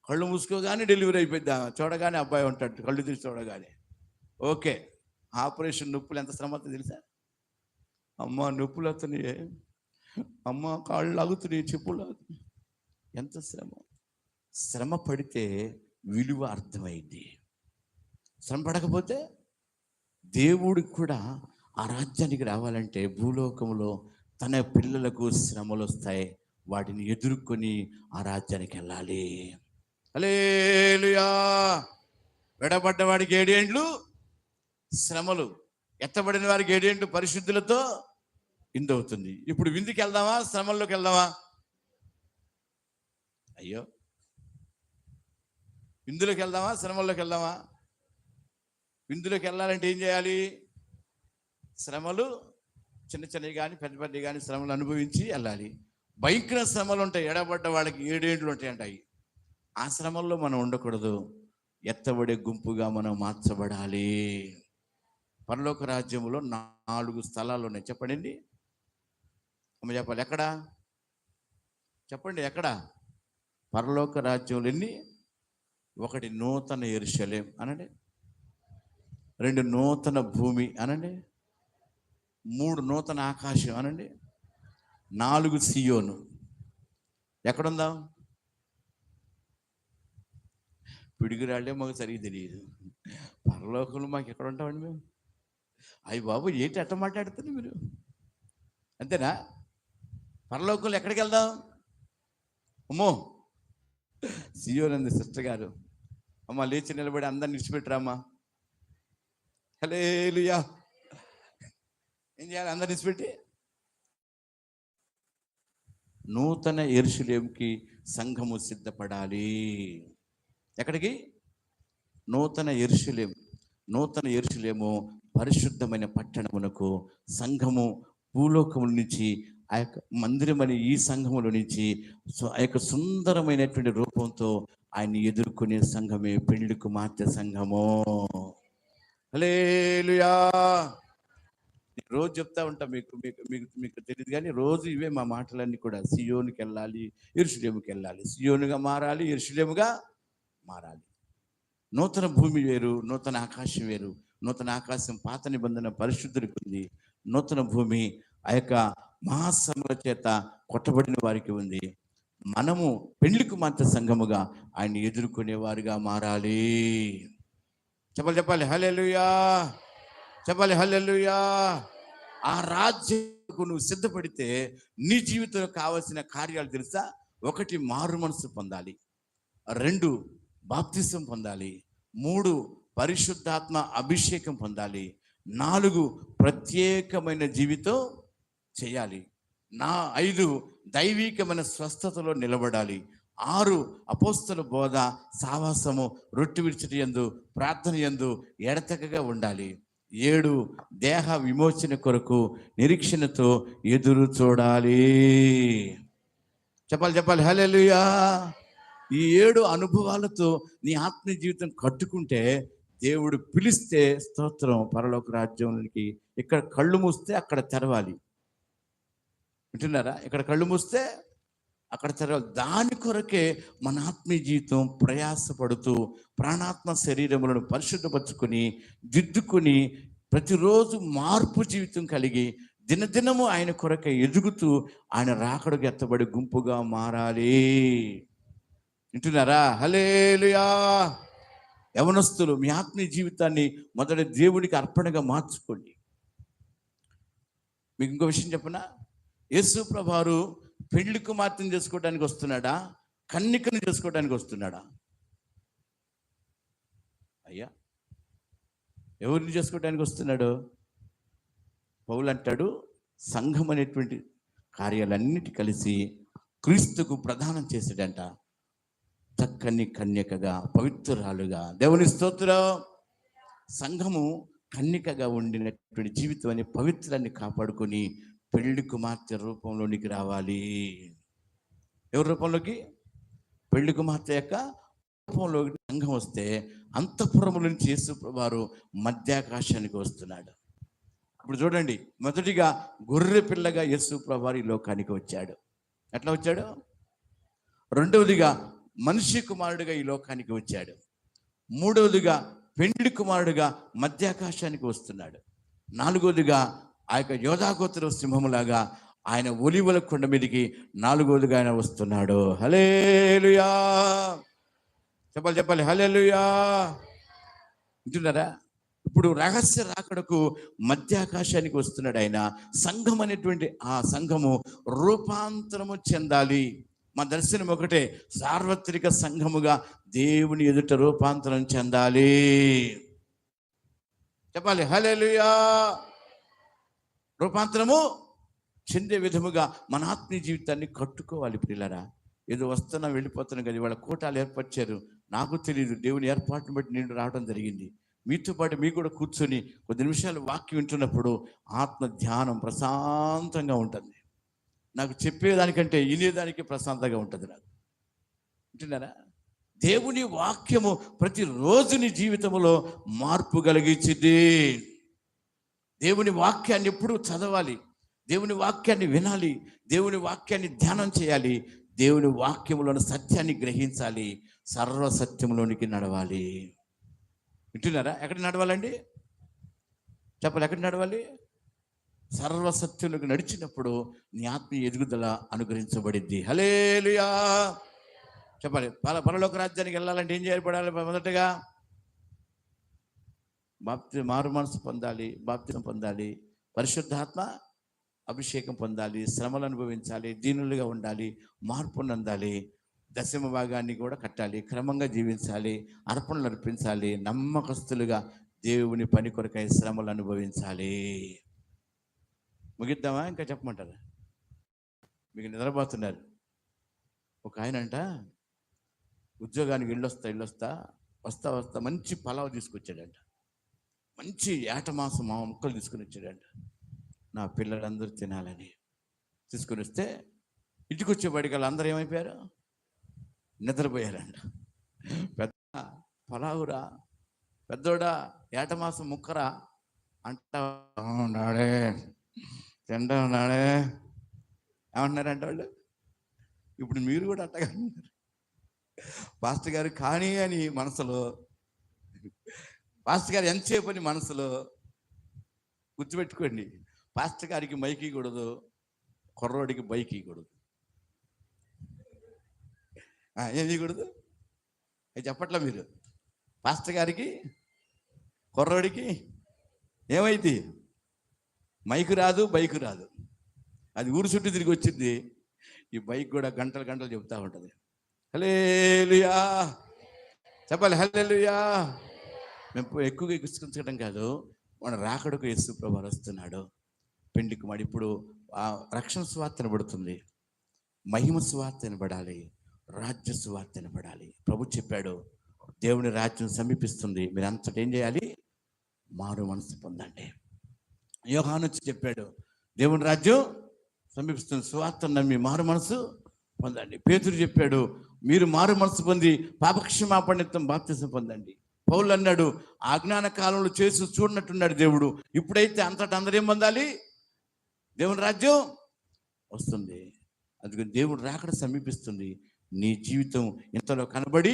కళ్ళు మూసుకోగానే డెలివరీ అయిపోద్దా? చూడగానే అబ్బాయి ఉంటాడు, కళ్ళు తీసి చూడగానే ఓకే. ఆపరేషన్ నొప్పులు ఎంత శ్రమ అవుతుంది తెలుసా? అమ్మ నొప్పులు అవుతున్నాయి, అమ్మ కాళ్ళు లాగుతున్నాయి, చెప్పులు లాగుతున్నాయి. ఎంత శ్రమ. శ్రమ పడితే విలువ అర్థమైంది. శ్రమ పడకపోతే దేవుడికి కూడా ఆ రాజ్యానికి రావాలంటే భూలోకంలో తన పిల్లలకు శ్రమలు వస్తాయి, వాటిని ఎదుర్కొని ఆ రాజ్యానికి వెళ్ళాలి. హల్లెలూయా. విడబడ్డ వాడికి 7 ఏండ్లు శ్రమలు, ఎత్తబడిన వారికి 7 ఏండ్లు పరిశుద్ధులతో విందవుతుంది. ఇప్పుడు విందుకి వెళ్దామా, శ్రమల్లోకి వెళ్దామా? అయ్యో, విందులోకి వెళ్దామా, శ్రమల్లోకి వెళ్దామా? విందులోకి వెళ్ళాలంటే ఏం చేయాలి? శ్రమలు చిన్న చిన్నవి కానీ పెద్ద పెద్దవి కానీ శ్రమలు అనుభవించి వెళ్ళాలి. భయంకర శ్రమలు ఉంటాయి, ఎడబడ్డ వాళ్ళకి 7 ఏండ్లు ఉంటాయి అంటాయి. ఆ శ్రమల్లో మనం ఉండకూడదు, ఎత్తబడే గుంపుగా మనం మార్చబడాలి. పరలోక రాజ్యంలో 4 స్థలాలు ఉన్నాయి. చెప్పండి అమ్మ, చెప్పాలి. ఎక్కడ చెప్పండి, ఎక్కడ? పరలోక రాజ్యంలో ఎన్ని? 1 నూతన యెరూషలేము అనండి, 2 నూతన భూమి అనండి, 3 నూతన ఆకాశం అనండి, 4 సియోను. ఎక్కడుందాం? పిడుగురాళ్ళే మాకు సరిగ్గా తెలియదు. పరలోకంలో మాకు ఎక్కడ ఉంటామండి మేము? అయ్యి బాబు, ఏంటి అట్ట మాట్లాడుతుంది మీరు? అంతేనా? పరలోకంలో ఎక్కడికి వెళ్దాం? అమ్మో, సియోను అంది సిస్టర్ గారు. అమ్మ లేచి నిలబడి అందరిని విడిచిపెట్టరామ్మా. హల్లెలూయా. ఏం చేయాలి? అందరిని విడిచిపెట్టి నూతన యెరూషలేముకి సంఘము సిద్ధపడాలి. ఎక్కడికి? నూతన యెరూషలేము. నూతన యెరూషలేము పరిశుద్ధమైన పట్టణమునకు సంఘము భూలోకముల నుంచి ఆ యొక్క మందిరమని ఈ సంఘముల నుంచి ఆ యొక్క సుందరమైనటువంటి రూపంతో ఆయన్ని ఎదుర్కొనే సంఘమే పెళ్లి కుమార్తె సంఘము. హల్లెలూయా. రోజు చెప్తా ఉంటా, మీకు మీకు మీకు మీకు తెలియదు కానీ రోజు ఇవే మా మాటలన్నీ కూడా. సియోనుకి వెళ్ళాలి, యెరూషలేముకి వెళ్ళాలి, సియోనుగా మారాలి, యెరూషలేముగా మారాలి. నూతన భూమి వేరు, నూతన ఆకాశం వేరు. నూతన ఆకాశం పాత నిబంధన పరిశుద్ధుడికి ఉంది, నూతన భూమి ఆ యొక్క మహాశ్రమల చేత కొట్టబడిన వారికి ఉంది. మనము పెళ్లి కుమార్తె సంఘముగా ఆయన్ని ఎదుర్కొనే వారిగా మారాలి. చెప్పాలి హల్లెలూయా. చెప్పాలి హల్లెలూయా. ఆ రాజ్యకు నువ్వు సిద్ధపడితే నీ జీవితంలో కావాల్సిన కార్యాలు తెలుసా? 1 మారు మనసు పొందాలి, 2 బాప్తిసం పొందాలి, 3 పరిశుద్ధాత్మ అభిషేకం పొందాలి, 4 ప్రత్యేకమైన జీవితం చేయాలి, 5 దైవికమైన స్వస్థతలో నిలబడాలి, 6 అపోస్తల బోధ, సావాసము, రొట్టె విడిచుట యందు, ప్రార్థన యందు ఎడతెగక ఉండాలి, 7 దేహ విమోచన కొరకు నిరీక్షణతో ఎదురు చూడాలి. చెప్పాలి హల్లెలూయా. ఈ 7 అనుభవాలతో నీ ఆత్మీయ జీవితం కట్టుకుంటే దేవుడు పిలిస్తే స్తోత్రం, పరలోక రాజ్యంలోనికి ఇక్కడ కళ్ళు మూస్తే అక్కడ తెరవాలి. వింటున్నారా? ఇక్కడ కళ్ళు మూస్తే అక్కడ తెరవాలి. దాని కొరకే మన ఆత్మీయ జీవితం ప్రయాసపడుతూ ప్రాణాత్మ శరీరములను పరిశుద్ధపరచుకొని దిద్దుకొని ప్రతిరోజు మార్పు జీవితం కలిగి దినదినము ఆయన కొరకే ఎదుగుతూ ఆయన రాకడకు ఎత్తబడి గుంపుగా మారాలి. వింటున్నారా? హల్లెలూయా. యవనస్తులు, మీ ఆత్మీయ జీవితాన్ని మొదట దేవుడికి అర్పణగా మార్చుకోండి. మీకు ఇంకో విషయం చెప్పనా? యేసు ప్రభువారు పెళ్లి కుమార్తెను చేసుకోవడానికి వస్తున్నాడా? కన్నికను చేసుకోవడానికి వస్తున్నాడా? అయ్యా, ఎవరిని చేసుకోవడానికి వస్తున్నాడు? పౌలు అంటాడు, సంఘం అనేటువంటి కార్యాలన్నిటి కలిసి క్రీస్తుకు ప్రదానం చేసాడంట. చక్కని కన్యకగా, పవిత్రురాలుగా. దేవుని స్తోత్రం. సంఘము కన్యకగా ఉండినటువంటి జీవితం అనే పవిత్రాన్ని కాపాడుకొని పెళ్లి కుమార్తె రూపంలోనికి రావాలి. ఎవరి రూపంలోకి? పెళ్లి కుమార్తె యొక్క రూపంలోకి సంఘం వస్తే అంతఃపురము నుంచి యేసు వారు మధ్యాకాశానికి వస్తున్నాడు. ఇప్పుడు చూడండి, మొదటిగా గొర్రె పిల్లగా యేసు ప్రభువారు ఈ లోకానికి వచ్చాడు. ఎట్లా వచ్చాడు? రెండవదిగా మనిషి కుమారుడిగా ఈ లోకానికి వచ్చాడు. మూడవదిగా పెండ్లి కుమారుడిగా మధ్యాకాశానికి వస్తున్నాడు. నాలుగవదిగా ఆ యొక్క యోధాగోత్ర సింహములాగా ఆయన ఒలీవల కొండ మీదకి నాలుగవదిగా ఆయన వస్తున్నాడు. హల్లెలూయా చెప్పాలి హల్లెలూయా. వింటున్నారా? ఇప్పుడు రహస్య రాకడకు మధ్యాకాశానికి వస్తున్నాడు ఆయన. సంఘం అనేటువంటి ఆ సంఘము రూపాంతరము చెందాలి. మా దర్శనం ఒకటే, సార్వత్రిక సంఘముగా దేవుని ఎదుట రూపాంతరం చెందాలి. చెప్పాలి హల్లెలూయా. రూపాంతరము చెందే విధముగా మన ఆత్మీయ జీవితాన్ని కట్టుకోవాలి. పిల్లరా, ఏదో వస్తున్నా వెళ్ళిపోతున్నాం కదా, వాళ్ళ కూటాలు ఏర్పరిచారు, నాకు తెలియదు. దేవుని ఏర్పాటును బట్టి నేను రావడం జరిగింది. మీతో పాటు మీకు కూడా కూర్చొని కొద్ది నిమిషాలు వాక్యం వింటున్నప్పుడు ఆత్మ ధ్యానం ప్రశాంతంగా ఉంటుంది. నాకు చెప్పేదానికంటే వినేదానికి ప్రశాంతంగా ఉంటుంది నాకు. వింటున్నారా? దేవుని వాక్యము ప్రతిరోజు నీ జీవితంలో మార్పు కలిగించింది. దేవుని వాక్యాన్ని ఎప్పుడూ చదవాలి, దేవుని వాక్యాన్ని వినాలి, దేవుని వాక్యాన్ని ధ్యానం చేయాలి, దేవుని వాక్యములోని సత్యాన్ని గ్రహించాలి, సర్వసత్యంలోనికి నడవాలి. వింటున్నారా? ఎక్కడ నడవాలండి? చెప్పాలి, ఎక్కడ నడవాలి? సర్వసత్యంలోకి నడిచినప్పుడు నీ ఆత్మీయ ఎదుగుదల అనుగ్రహించబడింది. హల్లెలూయా చెప్పాలి. పరలోక రాజ్యానికి వెళ్ళాలంటే ఏం చేయబడాలి? మొదటగా మారు మనసు పొందాలి, బాప్తిసం పొందాలి, పరిశుద్ధాత్మ అభిషేకం పొందాలి, శ్రమలు అనుభవించాలి, దీనులుగా ఉండాలి, మార్పు నందాలి, దశమ భాగాన్ని కూడా కట్టాలి, క్రమంగా జీవించాలి, అర్పణలు అర్పించాలి, నమ్మకస్తులుగా దేవుని పని కొరకై శ్రమలు అనుభవించాలి. ముగిద్దామా? ఇంకా చెప్పమంటారా? మీకు నిద్రపోతున్నారు. ఒక ఆయన అంట ఉద్యోగానికి వెళ్ళొస్తా వస్తా మంచి పలావ్ తీసుకొచ్చాడంట. మంచి ఏటమాసం ముక్కలు తీసుకుని వచ్చాడంట. నా పిల్లలందరూ తినాలని తీసుకుని వస్తే ఇంటికి వచ్చేవాడికి వాళ్ళు అందరూ ఏమైపోయారు? నిద్రపోయారంట. పెద్ద పలావురా, పెద్దోడా, ఏటమాసం ముక్కరా అంటాడే, తింటా ఉన్నాడే ఏమంటున్నారంట వాళ్ళు. ఇప్పుడు మీరు కూడా అట్టగా పాస్టర్ గారు కానీ అని మనసులో, పాస్టర్ గారు ఎంతసేపు అని మనసులో. గుర్తుపెట్టుకోండి, పాస్టర్ గారికి మైకి కూడదు, కుర్రోడికి బైక్ ఇవ్వకూడదు. ఏమి ఇవ్వకూడదు? అది చెప్పట్లా మీరు. పాస్టర్ గారికి కుర్రోడికి ఏమైంది? మైకు రాదు, బైకు రాదు. అది ఊరు చుట్టూ తిరిగి వచ్చింది. ఈ బైక్ కూడా గంటలు గంటలు చెప్తా ఉంటుంది. హల్లెలూయా చెప్పాలి హల్లెలూయా. మేము ఎక్కువగా ఎక్కించడం కాదు, మన రాకడకు యేసు ప్రభువు వస్తున్నాడు. పెండ్లి కుమారుడు. ఇప్పుడు ఆ రక్షణ సువార్త వినబడుతుంది, మహిమ సువార్త వినబడాలి, రాజ్య సువార్త వినబడాలి. ప్రభు చెప్పాడు, దేవుని రాజ్యం సమీపిస్తుంది, మీరు అంతటా ఏం చేయాలి? మారు మనసు పొందండి. యోహాను వచ్చి చెప్పాడు, దేవుని రాజ్యం సమీపిస్తుంది, సువార్త నమ్మి మారు మనసు పొందండి. పేతురు చెప్పాడు, మీరు మారు మనసు పొంది పాపక్షమాపణిత్వం బాప్తిసం పొందండి. పౌలు అన్నాడు, అజ్ఞాన కాలంలో చేసి చూడనట్టున్నాడు దేవుడు, ఇప్పుడైతే అంతటా అందరూ ఏం పొందాలి? దేవుని రాజ్యం వస్తుంది. అందుకని దేవుడు రాకడ సమీపిస్తుంది. నీ జీవితం ఇంతలో కనబడి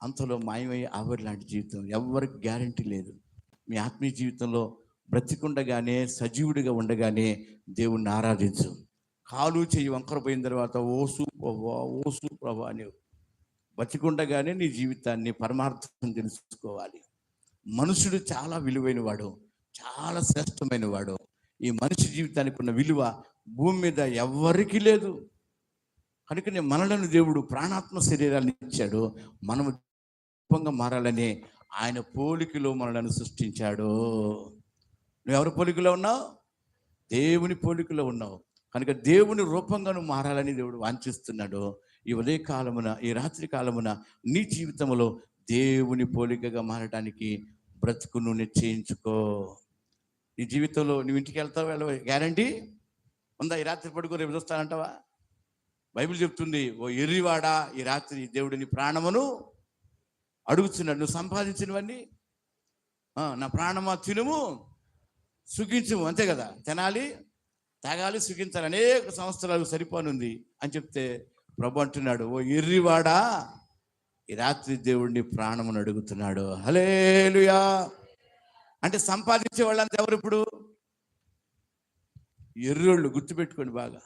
అంతలో మాయమై ఆవిరి లాంటి జీవితం. ఎవరికి గ్యారంటీ లేదు. మీ ఆత్మీయ జీవితంలో బ్రతికుండగానే, సజీవుడిగా ఉండగానే దేవుణ్ణి ఆరాధించు. కాలు చెయ్యి వంకర పోయిన తర్వాత ఓసు ప్రభా అని బతికుండగానే నీ జీవితాన్ని పరమార్థం తెలుసుకోవాలి. మనుషుడు చాలా విలువైన వాడు, చాలా శ్రేష్టమైన వాడు. ఈ మనిషి జీవితానికి ఉన్న విలువ భూమి మీద ఎవ్వరికీ లేదు. కనుకనే మనలను దేవుడు ప్రాణాత్మ శరీరాన్ని ఇచ్చాడు. మనము రూపంగా మారాలని ఆయన పోలికలో మనలను సృష్టించాడు. నువ్వు ఎవరి పోలికలో ఉన్నావు? దేవుని పోలికలో ఉన్నావు. కనుక దేవుని రూపంగా నువ్వు మారాలని దేవుడు వాంఛిస్తున్నాడు. ఈ ఉదయ కాలమున, ఈ రాత్రి కాలమున నీ జీవితంలో దేవుని పోలికగా మారడానికి బ్రతుకును నిశ్చయించుకో. నీ జీవితంలో నువ్వు ఇంటికి వెళ్తావు, గ్యారంటీ ఉందా? ఈ రాత్రి పడుకో రేపు చూస్తానంటావా? బైబిల్ చెప్తుంది, ఓ ఎర్రివాడా, ఈ రాత్రి దేవుడిని ప్రాణమును అడుగుతున్నాడు. నువ్వు సంపాదించినవన్నీ నా ప్రాణమా తినుము సుఖించుము, అంతే కదా. తినాలి, తాగాలి, సుఖించాలి, అనేక సంవత్సరాలు సరిపోనుంది అని చెప్తే ప్రభు అంటున్నాడు, ఓ ఎర్రివాడా, ఈ రాత్రి దేవుడిని ప్రాణమును అడుగుతున్నాడు. హల్లెలూయా. అంటే సంపాదించే వాళ్ళంతా ఎవరు? ఇప్పుడు ఎర్రోళ్ళు. గుర్తుపెట్టుకోండి బాగా.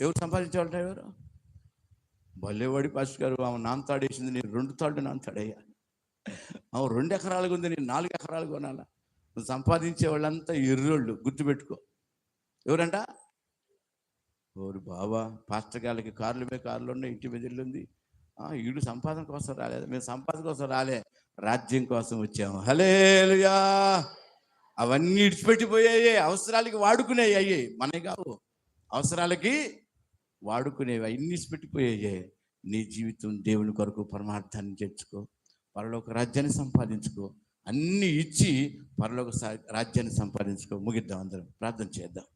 ఎవరు సంపాదించే వాళ్ళు? ఎవరు? భలేవాడి పాస్టర్ గారు, ఆమె నాంతాడేసింది, నేను 2 తాళ్ళు నాంతాడయ్యా. ఆమె 2 ఎకరాలుగా ఉంది, నేను 4 ఎకరాలు కొనాలా. నువ్వు సంపాదించే వాళ్ళంతా ఎర్రోళ్ళు. గుర్తుపెట్టుకో. ఎవరంట? ఓరు బాబా, పాస్టర్ గారికి కార్లు ఉన్నాయి, ఇంటి మీద ఇల్లు ఉంది. వీడు సంపాదన కోసం రాలేదు. మేము సంపాదన కోసం రాలే, రాజ్యం కోసం వచ్చాము. హల్లెలూయా. అవన్నీ ఇడిచిపెట్టిపోయాయి, అవసరాలకి వాడుకునేవి అయ్యాయి. మనవి కావు, అవసరాలకి వాడుకునేవి. అన్ని ఇడిచిపెట్టిపోయాయి. నీ జీవితం దేవుని కొరకు పరమార్థాన్ని చేర్చుకో, పరలోక రాజ్యాన్ని సంపాదించుకో. అన్ని ఇచ్చి పరలోక రాజ్యాన్ని సంపాదించుకో. ముగిద్దాం, అందరం ప్రార్థన చేద్దాం.